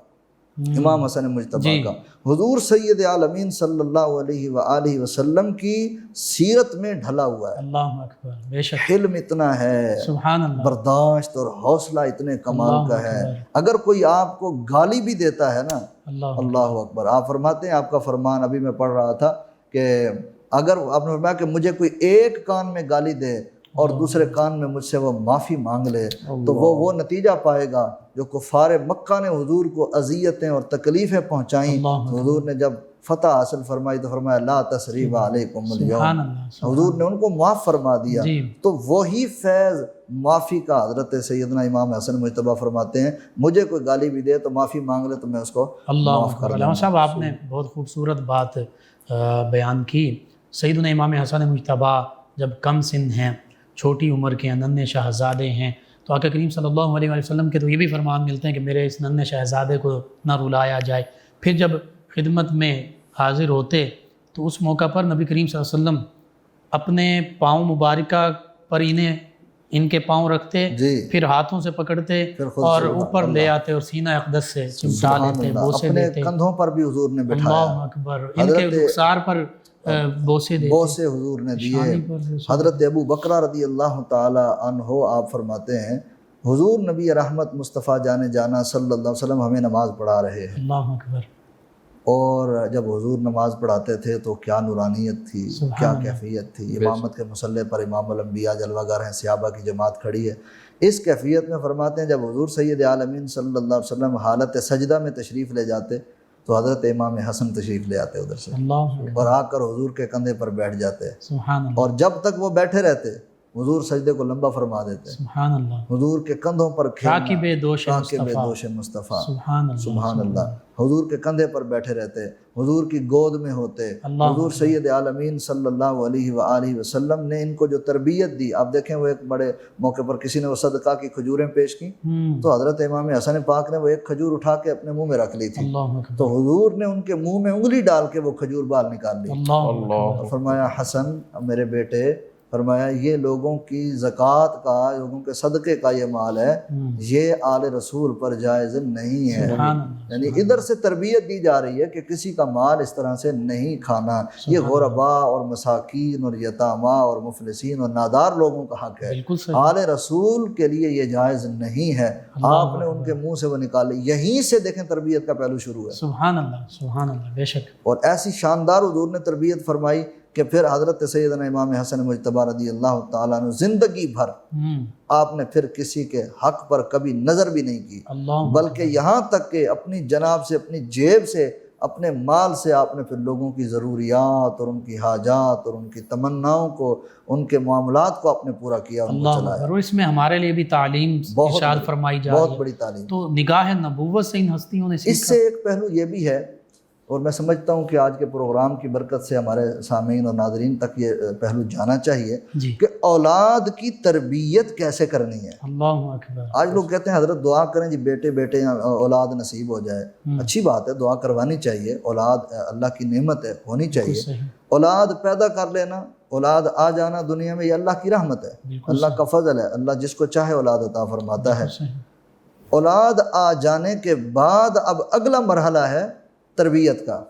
امام حسن مجتبیٰ کا، حضور سید عالمین صلی اللہ علیہ وآلہ وسلم کی سیرت میں ڈھلا ہوا ہے. اللہ اکبر، بے شک. حلم اتنا ہے، سبحان اللہ، برداشت اور حوصلہ اتنے کمال کا ہے. اگر کوئی آپ کو گالی بھی دیتا ہے نا، اللہ اکبر. آپ فرماتے ہیں، آپ کا فرمان ابھی میں پڑھ رہا تھا کہ اگر آپ نے فرمایا کہ مجھے کوئی ایک کان میں گالی دے اور دوسرے کان میں مجھ سے وہ معافی مانگ لے، تو وہ نتیجہ پائے گا جو کفار مکہ نے حضور کو اذیتیں اور تکلیفیں پہنچائیں. حضور نے جب فتح حاصل فرمائی تو فرمایا لا تثریب علیکم اليوم، حضور نے ان کو معاف فرما دیا. تو وہی فیض معافی کا حضرت سیدنا امام حسن مجتبیٰ فرماتے ہیں، مجھے کوئی گالی بھی دے تو معافی مانگ لے تو میں اس کو معاف کر دوں. صاحب، آپ نے بہت خوبصورت بات بیان کی. سیدنا امام حسن مجتبیٰ جب کم سن ہیں، چھوٹی عمر کے ننھے شہزادے ہیں، تو آقا کریم صلی اللہ علیہ وسلم کے تو یہ بھی فرمان ملتے ہیں کہ میرے اس ننھے شہزادے کو نہ رلایا جائے. پھر جب خدمت میں حاضر ہوتے تو اس موقع پر نبی کریم صلی اللہ علیہ وسلم اپنے پاؤں مبارکہ پر ان کے پاؤں رکھتے، پھر ہاتھوں سے پکڑتے اور اوپر لے آتے اور سینہ اقدس سے چمٹا لیتے، بوسے دیتے. اپنے کندھوں پر بھی حضور نے بٹھایا. اللہ اکبر. ان کے رخسار پر بوسے حضور نے دیے. حضرت ابو بکر رضی اللہ تعالی عنہ آپ فرماتے ہیں، حضور نبی رحمت مصطفیٰ جانے جانا صلی اللہ علیہ وسلم ہمیں نماز پڑھا رہے ہیں. اللہ اکبر. اور جب حضور نماز پڑھاتے تھے تو کیا نورانیت تھی، کیا کیفیت تھی. امامت کے مصلی پر امام الانبیاء جلوہ گر ہیں، صحابہ کی جماعت کھڑی ہے. اس کیفیت میں فرماتے ہیں جب حضور سید عالمین صلی اللہ علیہ وسلم حالت سجدہ میں تشریف لے جاتے تو حضرت امام حسن تشریف لے آتے ادھر سے، اور آ کر حضور کے کندھے پر بیٹھ جاتے. اور جب تک وہ بیٹھے رہتے حضور سجدے کو لمبا فرما دیتے. سبحان اللہ. حضور کے کندھوں پر راکب دوش مصطفیٰ. سبحان اللہ. حضور کے کندھے پر بیٹھے رہتے، حضور کی گود میں ہوتے. حضور سید عالمین صلی اللہ علیہ وآلہ وسلم نے ان کو جو تربیت دی، آپ دیکھیں وہ ایک بڑے موقع پر کسی نے وہ صدقہ کی کھجوریں پیش کی تو حضرت امام حسن پاک نے وہ ایک کھجور اٹھا کے اپنے منہ میں رکھ لی تھی، تو حضور نے ان کے منہ میں انگلی ڈال کے وہ کھجور بال نکال لی. فرمایا حسن میرے بیٹے، فرمایا یہ لوگوں کی زکوٰۃ کا، لوگوں کے صدقے کا یہ مال ہے، یہ آل رسول پر جائز نہیں ہے. یعنی ادھر سے تربیت دی جا رہی ہے کہ کسی کا مال اس طرح سے نہیں کھانا. یہ غرباء اور مساکین اور یتامہ اور مفلسین اور نادار لوگوں کا حق ہے، آل رسول کے لیے یہ جائز نہیں ہے. آپ نے ان کے منہ سے وہ نکالے. یہیں سے دیکھیں تربیت کا پہلو شروع ہے. سبحان اللہ، سبحان اللہ. بے شک. اور ایسی شاندار حضور نے تربیت فرمائی کہ پھر حضرت سیدنا امام حسن مجتبیٰ رضی اللہ تعالیٰ عنہ زندگی بھر آپ نے پھر کسی کے حق پر کبھی نظر بھی نہیں کی، بلکہ یہاں تک کہ اپنی جناب سے، اپنی جیب سے، اپنے مال سے آپ نے پھر لوگوں کی ضروریات اور ان کی حاجات اور ان کی تمناؤں کو، ان کے معاملات کو آپ نے پورا کیا، ان کو چلایا. اور اس میں ہمارے لیے بھی تعلیم ارشاد فرمائی جا رہی ہے، بہت بڑی تعلیم. تو نگاہ نبوت سے ان ہستیوں نے سیکھا. اس سے ایک پہلو یہ بھی ہے، اور میں سمجھتا ہوں کہ آج کے پروگرام کی برکت سے ہمارے سامعین اور ناظرین تک یہ پہلو جانا چاہیے جی کہ اولاد کی تربیت کیسے کرنی ہے۔ اللہ اکبر، آج لوگ کہتے ہیں حضرت دعا کریں جی بیٹے اولاد نصیب ہو جائے، اچھی بات ہے، دعا کروانی چاہیے، اولاد اللہ کی نعمت ہے، ہونی چاہیے۔ صحیح، اولاد پیدا کر لینا، اولاد آ جانا دنیا میں، یہ اللہ کی رحمت ہے، بالکل اللہ کا فضل ہے، اللہ جس کو چاہے اولاد عطا فرماتا ہے۔ صحیح، اولاد آ جانے کے بعد اب اگلا مرحلہ ہے تربیت کا۔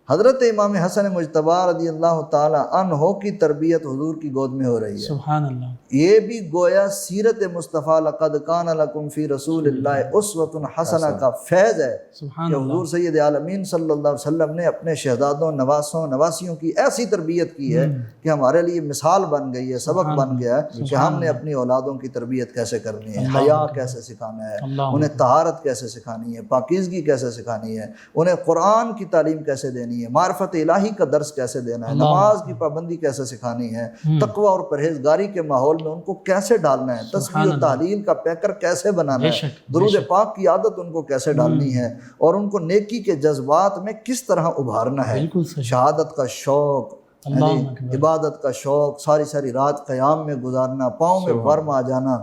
حضرت امام حسن مجتبی رضی اللہ تعالی عنہ کی تربیت حضور کی گود میں ہو رہی ہے۔ سبحان اللہ، یہ بھی گویا سیرت مصطفیٰ لقد کان لکم فی رسول اللہ اسوۃ حسنہ کا فیض ہے سبحان کہ اللہ، حضور سید عالمین صلی اللہ علیہ وسلم نے اپنے شہزادوں، نواسوں، نواسیوں کی ایسی تربیت کی ہے کہ ہمارے لیے مثال بن گئی ہے، سبق بن گیا ہے کہ ہم نے اپنی اولادوں کی تربیت کیسے کرنی ہے، حیا کیسے سکھانا ہے، انہیں طہارت کیسے سکھانی ہے، پاکیزگی کیسے سکھانی ہے، انہیں قرآن کی تعلیم کیسے دینی ہے، معرفت الہی کا درس کیسے دینا ہے، نماز کی پابندی کیسے سکھانی ہے، تقوی اور پرہیزگاری کے ماحول میں ان کو کیسے ڈالنا ہے، تسبیح و تحلیل کا پیکر کیسے بنانا ہے، درود پاک کی عادت ان کو کیسے ڈالنی ہے، اور ان کو نیکی کے جذبات میں کس طرح ابھارنا ہے، بالکل صحیح، شہادت کا شوق، عبادت کا شوق، ساری ساری رات قیام میں گزارنا، پاؤں میں ورم آ جانا،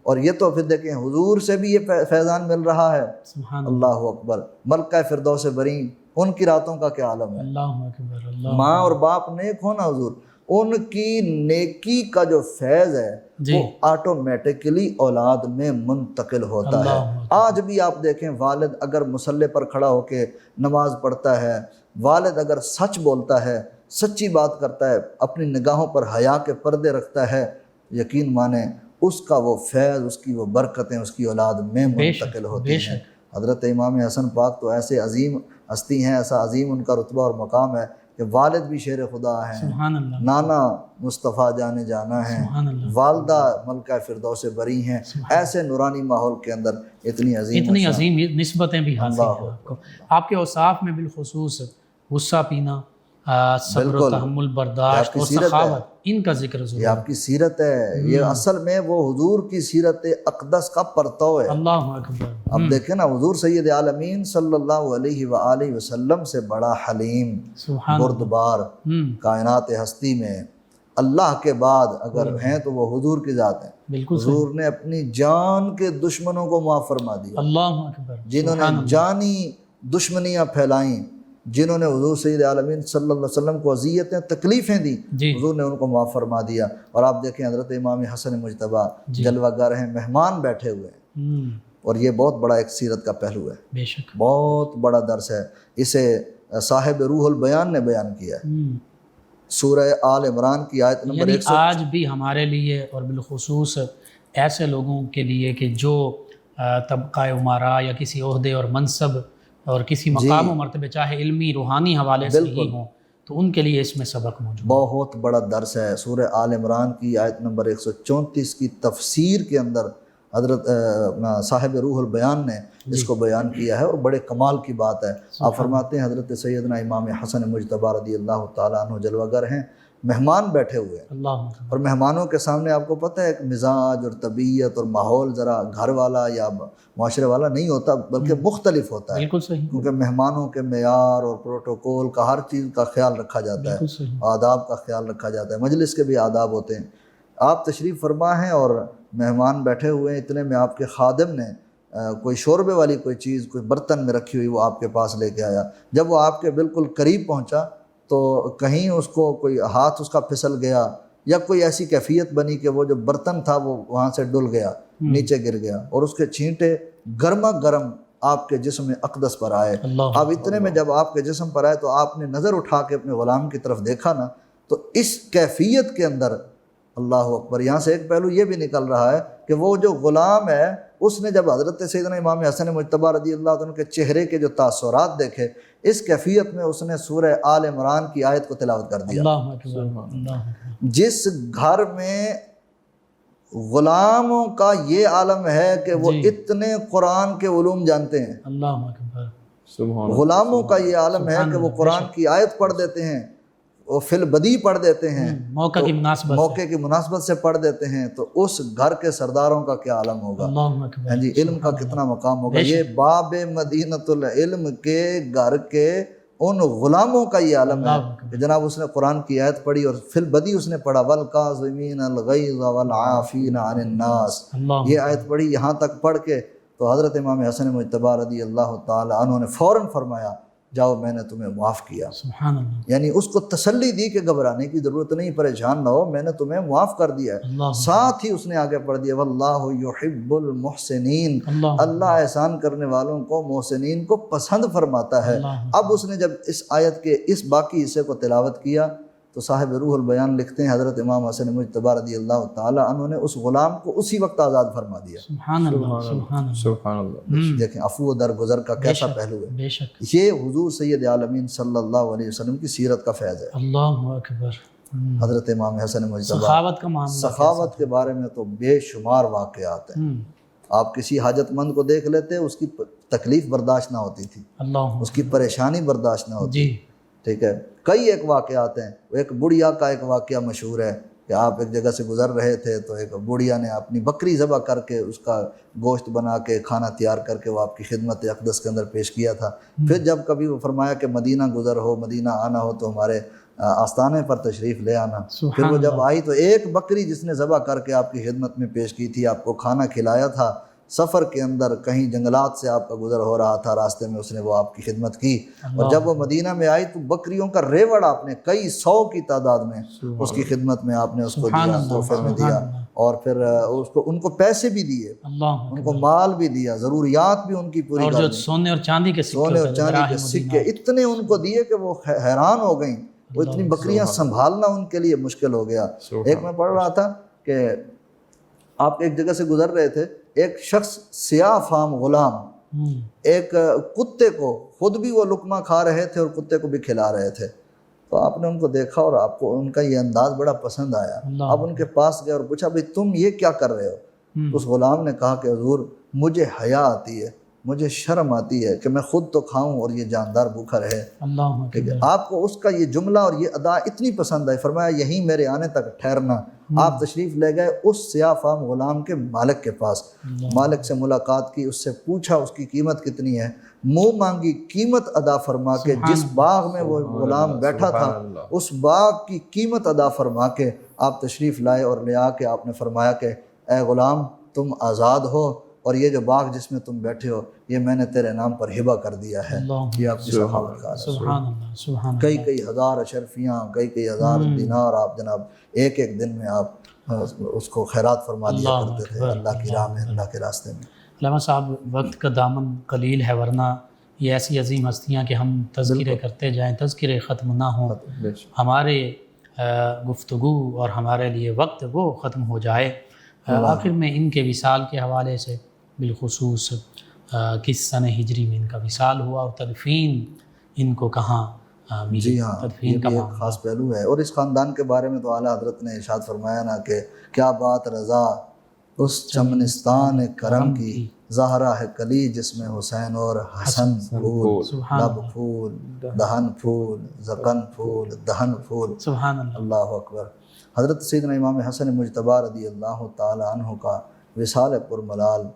اور یہ تو پھر دیکھیں حضور سے بھی یہ فیضان مل رہا ہے۔ سبحان اللہ اکبر، ملکہ فردوس برین، ان کی راتوں کا کیا عالم ہے۔ اللہ اکبر، اللہ، ماں اور باپ نیک ہو نا حضور، ان کی نیکی کا جو فیض ہے وہ آٹومیٹکلی اولاد میں منتقل ہوتا ہے۔ آج بھی آپ دیکھیں والد اگر مصلی پر کھڑا ہو کے نماز پڑھتا ہے، والد اگر سچ بولتا ہے، سچی بات کرتا ہے، اپنی نگاہوں پر حیا کے پردے رکھتا ہے، یقین مانیں اس کا وہ فیض، اس کی وہ برکتیں اس کی اولاد میں منتقل ہوتی ہیں۔ حضرت امام حسن پاک تو ایسے عظیم ہستی ہیں، ایسا عظیم ان کا رتبہ اور مقام ہے کہ والد بھی شیر خدا ہیں، سبحان اللہ، نانا مصطفیٰ جانے جانا ہیں، سبحان اللہ، والدہ ملکہ فردوس بری ہیں۔ ایسے نورانی ماحول کے اندر اتنی عظیم نسبتیں بھی حاصل ہیں آپ کو۔ آپ کے اوصاف میں بالخصوص غصہ پینا، صبر و تحمل، برداشت اور سخاوت، ان کا ذکر ضرور۔ یہ آپ کی سیرت ہے، یہ اصل میں وہ حضور کی سیرت اقدس کا پرتو ہے۔ اللہ اکبر، اب دیکھیں نا حضور سید عالمین صلی اللہ علیہ وآلہ وسلم سے بڑا حلیم، بردبار کائنات ہستی میں اللہ کے بعد اگر ہیں تو وہ حضور کی ذات ہیں۔ بالکل، حضور نے اپنی جان کے دشمنوں کو معاف فرما دیا، اللہ اکبر، جنہوں نے جانی دشمنیاں پھیلائیں، جنہوں نے حضور سید عالمین صلی اللہ علیہ وسلم کو اذیتیں تکلیفیں دی، حضور نے ان کو معاف فرما دیا۔ اور آپ دیکھیں حضرت امام حسن مجتبی جلوہ گر ہیں، مہمان بیٹھے ہوئے ہیں، اور یہ بہت بڑا ایک سیرت کا پہلو ہے، بے شک، بہت بڑا درس ہے۔ اسے صاحب روح البیان نے بیان کیا ہے، سورہ آل عمران کی آیت نمبر 100۔ آج بھی ہمارے لیے اور بالخصوص ایسے لوگوں کے لیے کہ جو طبقہ عمرا یا کسی عہدے اور منصب اور کسی مقام و مرتبے، چاہے علمی روحانی حوالے سے ہی ہوں، تو ان کے لیے اس میں سبق موجود، بہت بڑا درس ہے۔ سورہ آل عمران کی آیت نمبر 134 کی تفسیر کے اندر حضرت صاحب روح البیان نے اس کو بیان کیا ہے، اور بڑے کمال کی بات ہے۔ آپ فرماتے ہیں حضرت سیدنا امام حسن مجتبی رضی اللہ تعالیٰ عنہ جلوہ گر ہیں، مہمان بیٹھے ہوئے ہیں، اللہ، اور مہمانوں کے سامنے آپ کو پتہ ہے ایک مزاج اور طبیعت اور ماحول ذرا گھر والا یا معاشرے والا نہیں ہوتا، بلکہ مختلف ہوتا ہے، بالکل صحیح، کیونکہ مہمانوں کے معیار اور پروٹوکول کا ہر چیز کا خیال رکھا جاتا ہے، آداب کا خیال رکھا جاتا ہے، مجلس کے بھی آداب ہوتے ہیں۔ آپ تشریف فرما ہیں اور مہمان بیٹھے ہوئے ہیں، اتنے میں آپ کے خادم نے کوئی شوربے والی کوئی چیز کوئی برتن میں رکھی ہوئی وہ آپ کے پاس لے کے آیا۔ جب وہ آپ کے بالکل قریب پہنچا تو کہیں اس کو کوئی ہاتھ اس کا پھسل گیا، یا کوئی ایسی کیفیت بنی کہ وہ جو برتن تھا وہ وہاں سے ڈل گیا، نیچے گر گیا، اور اس کے چھینٹے گرما گرم آپ کے جسم اقدس پر آئے۔ اب اتنے میں جب آپ کے جسم پر آئے تو آپ نے نظر اٹھا کے اپنے غلام کی طرف دیکھا نا، تو اس کیفیت کے اندر اللہ اکبر، یہاں سے ایک پہلو یہ بھی نکل رہا ہے کہ وہ جو غلام ہے اس نے جب حضرت سیدنا امام حسن مجتبی رضی اللہ عنہ کے چہرے کے جو تاثرات دیکھے، اس کیفیت میں اس نے سورہ آل عمران کی آیت کو تلاوت کر دیا۔ جس گھر میں غلاموں کا یہ عالم ہے کہ وہ اتنے قرآن کے علوم جانتے ہیں، اللہ اکبر، غلاموں کا یہ عالم ہے کہ وہ قرآن کی آیت پڑھ دیتے ہیں، وہ فی البدی پڑھ دیتے ہیں، موقع کی مناسبت موقع کی مناسبت سے پڑھ دیتے ہیں، تو اس گھر کے سرداروں کا کیا عالم ہوگا؟ اللہ اکبر، ہاں جی، علم کا کتنا مقام ہوگا۔ یہ باب مدینۃ العلم کے گھر کے ان غلاموں کا یہ عالم ہے کہ جناب اس نے قرآن کی آیت پڑھی اور فی البدی اس نے پڑھا والکاظمین الغیظ والعافین عن الناس، یہ آیت پڑھی، یہاں تک پڑھ کے تو حضرت امام حسن مجتبی رضی اللہ تعالی عنہ نے فوراً فرمایا جاؤ میں نے تمہیں معاف کیا، سبحان اللہ، یعنی اس کو تسلی دی کہ گھبرانے کی ضرورت نہیں، پریشان نہ ہو، میں نے تمہیں معاف کر دیا ہے۔ اللہ ساتھ ہی اس نے آگے پڑھ دیا واللہ یحب المحسنین، اللہ احسان کرنے والوں کو، محسنین کو پسند فرماتا ہے۔ اب اس نے جب اس آیت کے اس باقی حصے کو تلاوت کیا تو صاحب روح البیان لکھتے ہیں حضرت امام حسن مجتبی رضی اللہ تعالی عنہ نے اس غلام کو اسی وقت آزاد فرما دیا۔ سبحان اللہ، سبحان اللہ، سبحان اللہ۔ دیکھیں عفو و درگزر کا کیسا پہلو ہے، بے شک، یہ حضور سید عالمین صلی اللہ علیہ وسلم کی سیرت کا فیض ہے۔ اللہ اکبر، حضرت امام حسن مجتبی سخاوت کا معاملہ، سخاوت کے بارے میں تو بے شمار واقعات ہیں۔ آپ کسی حاجت مند کو دیکھ لیتے، اس کی تکلیف برداشت نہ ہوتی تھی، اللہ اس کی پریشانی برداشت نہ ہوتی، جی، ٹھیک ہے۔ کئی ایک واقعات ہیں، ایک بڑھیا کا ایک واقعہ مشہور ہے کہ آپ ایک جگہ سے گزر رہے تھے تو ایک بڑھیا نے اپنی بکری ذبح کر کے اس کا گوشت بنا کے کھانا تیار کر کے وہ آپ کی خدمت اقدس کے اندر پیش کیا تھا۔ پھر جب کبھی وہ فرمایا کہ مدینہ گزر ہو، مدینہ آنا ہو تو ہمارے آستانے پر تشریف لے آنا۔ پھر وہ جب آئی تو ایک بکری جس نے ذبح کر کے آپ کی خدمت میں پیش کی تھی، آپ کو کھانا کھلایا تھا، سفر کے اندر کہیں جنگلات سے آپ کا گزر ہو رہا تھا، راستے میں اس نے وہ آپ کی خدمت کی، اور جب وہ مدینہ میں آئی تو بکریوں کا ریوڑ آپ نے کئی 100 کی تعداد میں اس کی خدمت میں آپ نے اس کو دیا، تحفے میں دیا، اور پھر ان کو پیسے بھی دیے، ان کو مال بھی دیا، ضروریات بھی ان کی پوری کر دی، سونے اور چاندی کے سکے اتنے ان کو دیے کہ وہ حیران ہو گئیں، وہ اتنی بکریاں سنبھالنا ان کے لیے مشکل ہو گیا۔ ایک میں پڑھ رہا تھا کہ آپ ایک جگہ سے گزر رہے تھے، ایک شخص سیاہ فام غلام ایک کتے کو، خود بھی وہ لقمہ کھا رہے تھے اور کتے کو بھی کھلا رہے تھے، تو آپ نے ان کو دیکھا اور آپ کو ان کا یہ انداز بڑا پسند آیا۔ اب ان کے پاس گئے اور پوچھا بھئی تم یہ کیا کر رہے ہو؟ اس غلام نے کہا کہ حضور مجھے حیا آتی ہے، مجھے شرم آتی ہے کہ میں خود تو کھاؤں اور یہ جاندار بھوکا رہے۔ آپ کو اس کا یہ جملہ اور یہ ادا اتنی پسند آئی، فرمایا یہیں میرے آنے تک ٹھہرنا۔ آپ تشریف لے گئے اس سیاہ فام غلام کے مالک کے پاس، مالک سے ملاقات کی، اس سے پوچھا اس کی قیمت کتنی ہے، منہ مانگی قیمت ادا فرما کے، جس باغ میں وہ غلام بیٹھا تھا اس باغ کی قیمت ادا فرما کے آپ تشریف لائے، اور لے آ کے آپ نے فرمایا کہ اے غلام تم آزاد ہو، اور یہ جو باغ جس میں تم بیٹھے ہو یہ میں نے تیرے نام پر ہبہ کر دیا ہے۔ یہ آپ کی سخاوت کا ہے۔ کئی ہزار اشرفیاں، کئی ہزار دینار آپ جناب ایک ایک دن میں آپ اس کو خیرات فرما دیا کرتے تھے اللہ کی راہ میں، اللہ کے راستے میں۔ علامہ صاحب وقت کا دامن قلیل ہے، ورنہ یہ ایسی عظیم ہستیاں کہ ہم تذکرے کرتے جائیں، تذکرے ختم نہ ہوں، ہمارے گفتگو اور ہمارے لیے وقت وہ ختم ہو جائے۔ آخر میں ان کے وصال کے حوالے سے بالخصوص کس سنہ ہجری میں ان کا وصال ہوا اور تدفین ان کو کہاں ملی؟ جی ہاں، یہ بھی ایک خاص پہلو ہے، اور اس خاندان کے بارے میں تو اعلیٰ حضرت نے ارشاد فرمایا نا کہ کیا بات رضا اس چمنستان کرم کی، زہرا ہے کلی جس میں حسین اور حسن پھول، لب پھول دہن پھول، زکن پھول دہن پھول۔ سبحان اللہ، اللہ اکبر۔ حضرت سیدنا امام حسن مجتبی رضی اللہ تعالی عنہ کا وصال پرملال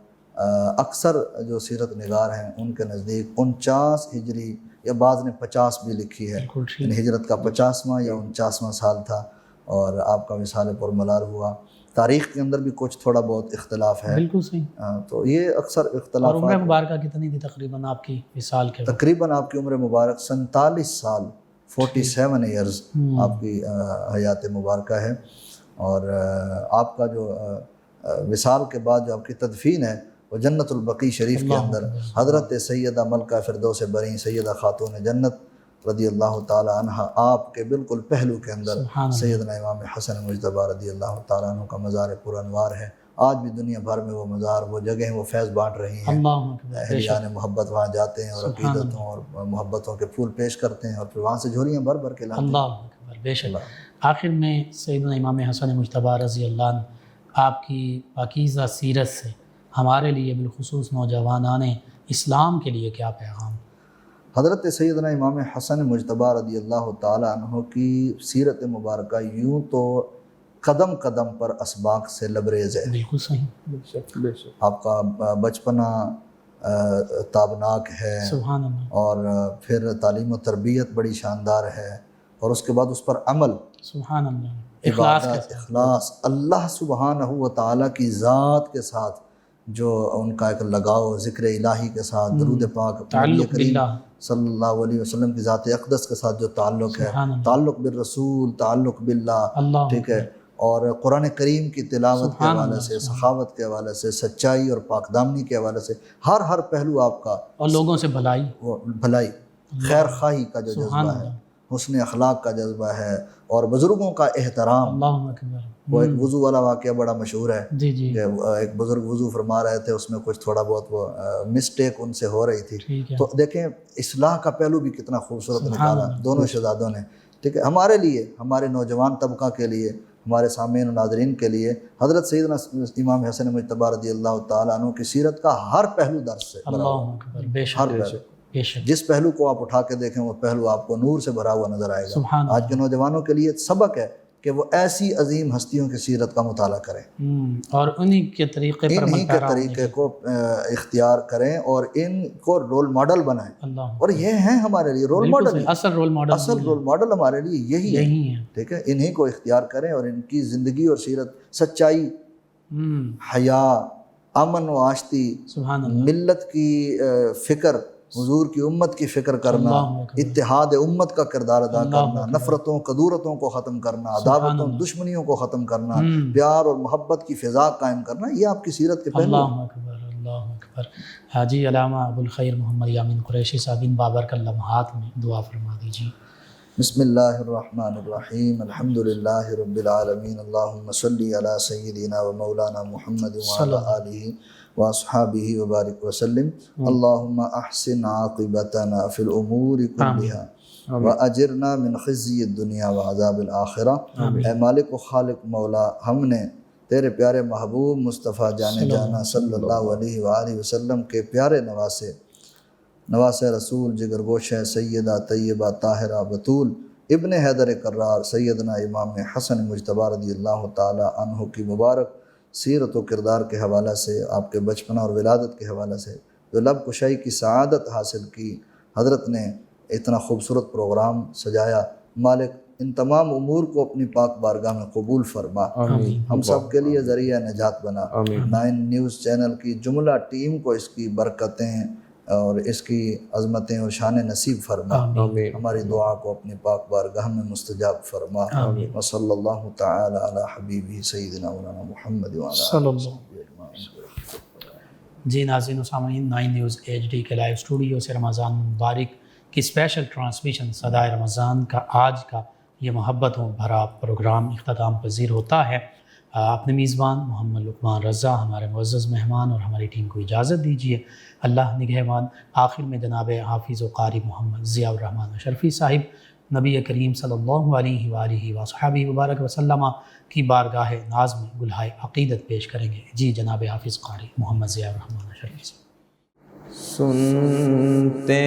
اکثر جو سیرت نگار ہیں ان کے نزدیک 49 ہجری، یا بعض نے 50 بھی لکھی ہے، یعنی ہجرت کا 50واں یا 49واں سال تھا اور آپ کا وصال پرملال ہوا۔ تاریخ کے اندر بھی کچھ تھوڑا بہت اختلاف ہے، بالکل صحیح۔ تو یہ اکثر اختلافات۔ اور عمر مبارکہ کتنی تھی تقریباً آپ کی وصال کے؟ تقریباً آپ کی عمر مبارک 47 سال 47 ایئرز آپ کی حیات مبارکہ ہے، اور آپ کا جو وصال کے بعد جو آپ کی تدفین ہے وہ جنت البقیع شریف کے اندر حضرت سیدہ ملکہ فردوس بریں سیدہ خاتون جنت رضی اللہ تعالی عنہ آپ کے بالکل پہلو کے اندر سیدنا امام حسن مجتبی رضی اللہ تعالی عنہ کا مزار پر انوار ہے۔ آج بھی دنیا بھر میں وہ مزار، وہ جگہیں، وہ فیض بانٹ رہی ہیں، اہلیان محبت وہاں جاتے ہیں اور عقیدتوں اور محبتوں کے پھول پیش کرتے ہیں، اور پھر وہاں سے جھولیاں بھر بھر کے لاتے ہیں۔ اللہ اکبر، بے شک۔ آخر میں سیدنا امام حسن مجتبی رضی اللہ عنہ آپ کی پاکیزہ سیرت سے ہمارے لیے بالخصوص نوجوانان اسلام کے لیے کیا پیغام؟ حضرت سیدنا امام حسن مجتبی رضی اللہ تعالیٰ عنہ کی سیرت مبارکہ یوں تو قدم قدم پر اسباق سے لبریز ہے. بالکل صحیح. بے شک آپ کا بچپنا تابناک ہے، سبحان اللہ. اور پھر تعلیم و تربیت بڑی شاندار ہے، اور اس کے بعد اس پر عمل، سبحان اللہ. اخلاص کے عبادت، ساتھ. اخلاص، اللہ سبحانہ و تعالیٰ کی ذات کے ساتھ جو ان کا ایک لگاؤ، ذکر الہی کے ساتھ، درود پاک، نبی تعلق کریم باللہ. صلی اللہ علیہ وسلم کی ذات اقدس کے ساتھ جو تعلق ہے، سبحان اللہ. تعلق بالرسول، تعلق باللہ، اللہ. ٹھیک ہے، اور قرآن کریم کی تلاوت کے سبحان حوالے اللہ، سے، سبحان سخاوت کے حوالے سے، سچائی اور پاک دامنی کے حوالے سے، ہر پہلو آپ کا، اور لوگوں سے بھلائی. وہ بھلائی، خیر خواہی کا جو سبحان جذبہ ہے، اللہ. حسن اخلاق کا جذبہ ہے، اور بزرگوں کا احترام. اللہ اکبر. وہ ایک وضو والا واقعہ بڑا مشہور ہے جی جی. کہ ایک بزرگ وضو فرما رہے تھے، اس میں کچھ تھوڑا بہت وہ مسٹیک ان سے ہو رہی تھی، ٹھیک ہے. تو دیکھیں اصلاح کا پہلو بھی کتنا خوبصورت سبحان نکالا اللہ. دونوں شہزادوں نے. ٹھیک ہے، ہمارے لیے، ہمارے نوجوان طبقہ کے لیے، ہمارے سامعین و ناظرین کے لیے حضرت سیدنا امام حسن مجتبی رضی اللہ تعالیٰ عنہ کی سیرت کا ہر پہلو درس سے بھرا ہوا اللہ اکبر. بے شک. ہر پہلو. بے شک. جس پہلو کو آپ اٹھا کے دیکھیں وہ پہلو آپ کو نور سے بھرا ہوا نظر آئے گا. سبحان آج کے نوجوانوں کے لیے سبق ہے کہ وہ ایسی عظیم ہستیوں کی سیرت کا مطالعہ کریں، اور انہی کے طریقے پر انہی کے طریقے کو اختیار کریں اور ان کو رول ماڈل بنائیں. اللہ. اور یہ ہیں ہمارے لیے رول بالکل ماڈل، صحیح. اصل رول ماڈل اصل رول ماڈل ہمارے لیے یہی ہے. یہی ہے. ٹھیک ہے، انہی کو اختیار کریں اور ان کی زندگی اور سیرت، سچائی، حیا، امن و آشتی، سبحان اللہ. ملت کی فکر، حضور کی امت کی فکر کرنا، اللہ اکبر. اتحاد امت کا کردار ادا اللہ کرنا، اکبر. نفرتوں کدورتوں کو ختم کرنا، سبحان عداوتوں اللہ. دشمنیوں کو ختم کرنا، ہم. پیار اور محبت کی فضا قائم کرنا، یہ آپ کی سیرت کے پہلو ہیں. اللہ اکبر. اللہ اکبر. حاجی علامہ ابو الخیر محمد یامین قریشی صاحب ان بابرکت لمحات میں دعا فرما دیجیے. بسم اللہ الرحمن الرحیم، الحمد للہ رب العالمین، اللہم صلی علی سیدنا و مولانا محمد وعلی آلہ واصحابہ وبارک وسلم. اللہم احسن عاقبتنا فی الامور کلها واجرنا من خزی الدنیا وعذاب الآخرہ. اے مالک و خالق مولا، ہم نے تیرے پیارے محبوب مصطفیٰ جانے جانا صلی اللہ علیہ وآلہ وسلم کے پیارے نواسے رسول، جگر گوشہ سیدہ طیبہ طاہرہ بطول ابن حیدر کرار سیدنا امام حسن مجتبی رضی اللہ تعالی عنہ کی مبارک سیرت و کردار کے حوالے سے، آپ کے بچپنا اور ولادت کے حوالے سے جو لب کشائی کی سعادت حاصل کی، حضرت نے اتنا خوبصورت پروگرام سجایا. مالک ان تمام امور کو اپنی پاک بارگاہ میں قبول فرما، ہم سب کے لیے ذریعہ نجات بنا. 9 نیوز چینل کی جملہ ٹیم کو اس کی برکتیں اور اس کی عظمتیں اور شان نصیب فرما. ہماری دعا کو اپنی پاک بارگاہ میں مستجاب فرما. وصلی اللہ تعالی علی حبیبہ سیدنا مولانا محمد صلی اللہ. جی ناظرین و سامعین، 9 نیوز HD کے لائیو اسٹوڈیو سے رمضان مبارک کی اسپیشل ٹرانسمیشن صدائے رمضان کا آج کا یہ محبتوں بھرا پروگرام اختتام پذیر ہوتا ہے. اپنے میزبان محمد لقمان رضا، ہمارے معزز مہمان اور ہماری ٹیم کو اجازت دیجیے. اللہ نگہبان. آخر میں جناب حافظ و قاری محمد ضیاء الرحمن اشرفی صاحب نبی کریم صلی اللہ علیہ وآلہ وصحبہ وبارک وسلم کی بارگاہ ناز میں گلہائے عقیدت پیش کریں گے. جی جناب حافظ قاری محمد ضیاء الرحمن اشرفی صاحب. سنتے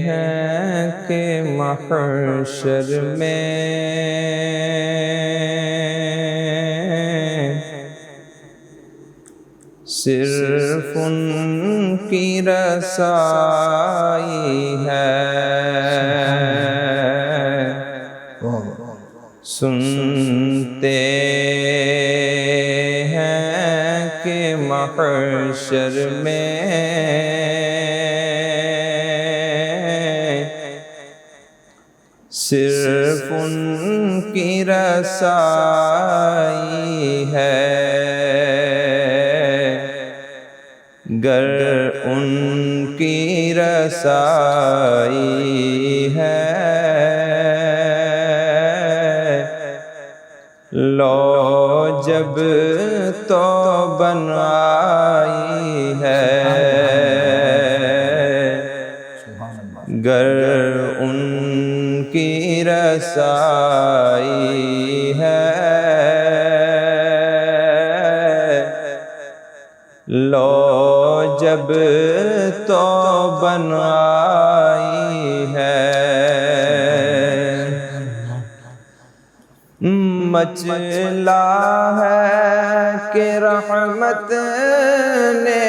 ہیں کہ محشر میں صرف ان کی رسائی ہے. سنتے ہیں کہ محشر میں صرف ان کی رسائی ہے. گر ان کی رسائی ہے لو جب تو بنائی ہے. گر ان کی رسائی ہے لو جب تو بنائی ہے، مچلا ہے کہ رحمت نے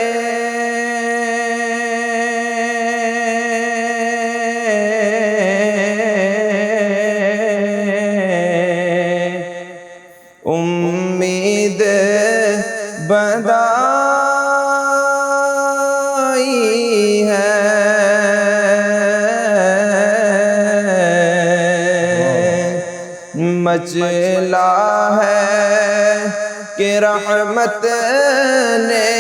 امید بندائی ہے، مچلا ہے کہ رحمت نے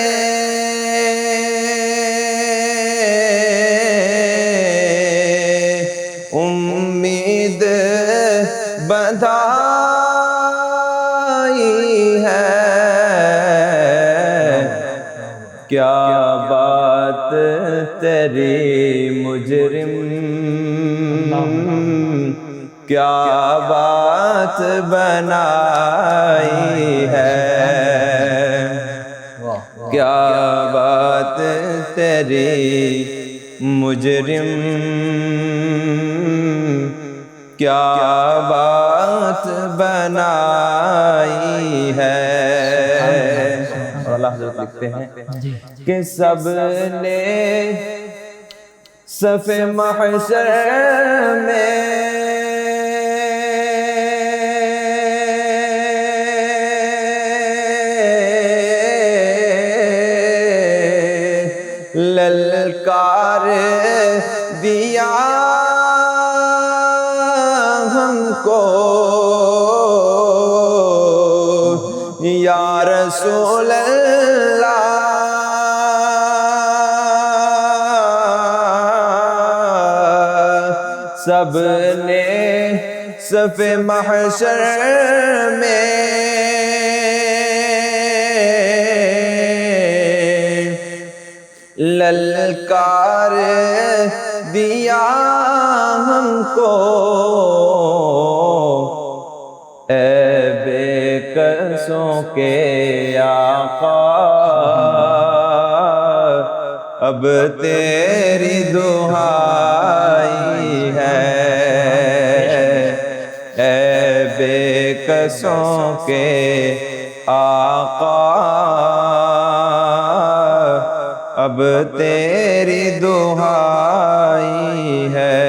امید بندائی ہے۔ کیا بات تیری مجرم، کیا بات بنائی ہے، کیا بات تیری مجرم، کیا بات بنائی ہے۔ اور اللہ حضرت لکھتے ہیں کہ سب نے صف محشر میں للکار دیا ہم کو، یا رسول اللہ سب نے صف محشر میں للکار دیا ہم کو، اے بے کسوں کے آقا اب تیری دہائی ہے، اے بے کسوں کے آقا اب تیری دہائی ہے۔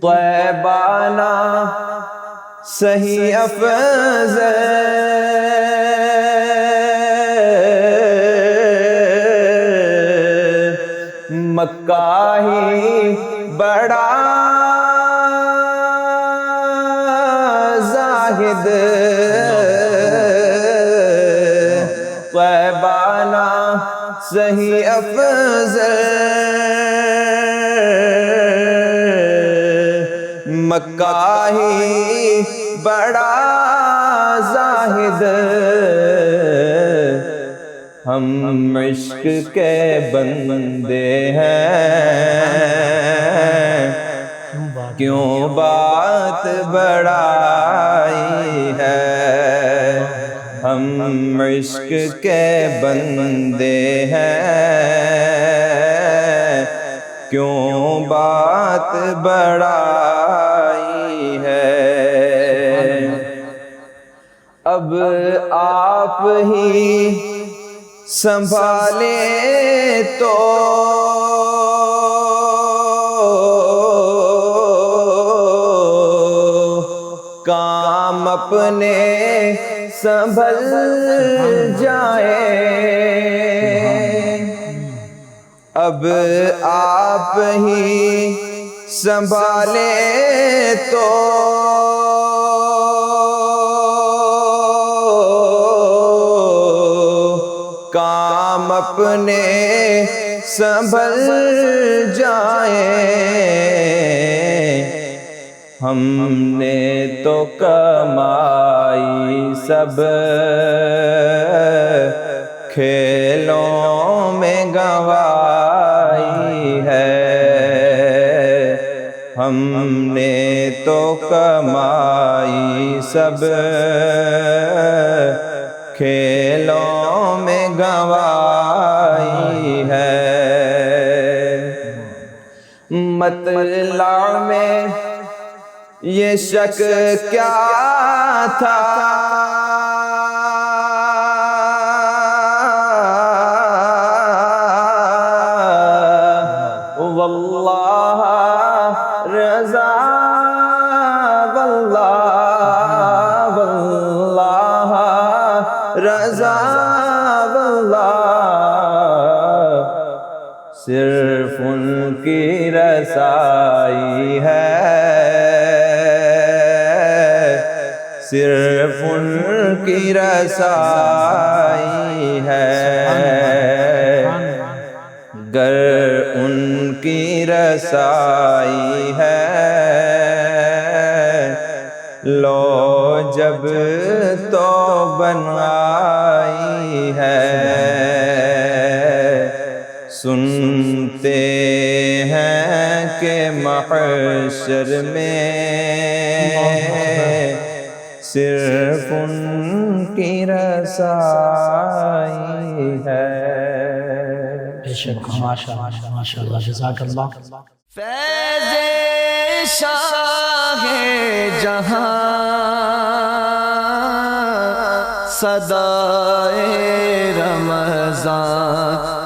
طیبانہ صحیح افضل مکہ ہی بڑا زاہد، طیبانہ صحیح افضل مکہ ہی بڑا زاہد، ہم عشق کے بندے ہیں کیوں بات بڑائی ہے، ہم عشق کے بندے ہیں کیوں بات بڑائی ہے۔ اب آپ ہی سنبھالیں تو کام اپنے سنبھل جائیں، اب آپ ہی سنبھالیں تو کام اپنے سنبھل جائیں، ہم نے تو کمائی سب کھیلوں میں گنوائی ہے، ہم نے تو کمائی سب کھیلوں میں مطلع میں یہ شک کیا تھا، واللہ رضا، واللہ واللہ رضا، واللہ صرف ان کی رسائی ہے، صرف ان کی رسائی ہے، گر ان کی رسائی ہے، لو جب تو بنائی ہے، سنتے ہیں کہ محشر میں صرف ان کی رسائی ہے۔ بے شک، ماشاءاللہ، جزاک اللہ۔ فیض شاہ جہاں، صدائے رمضان،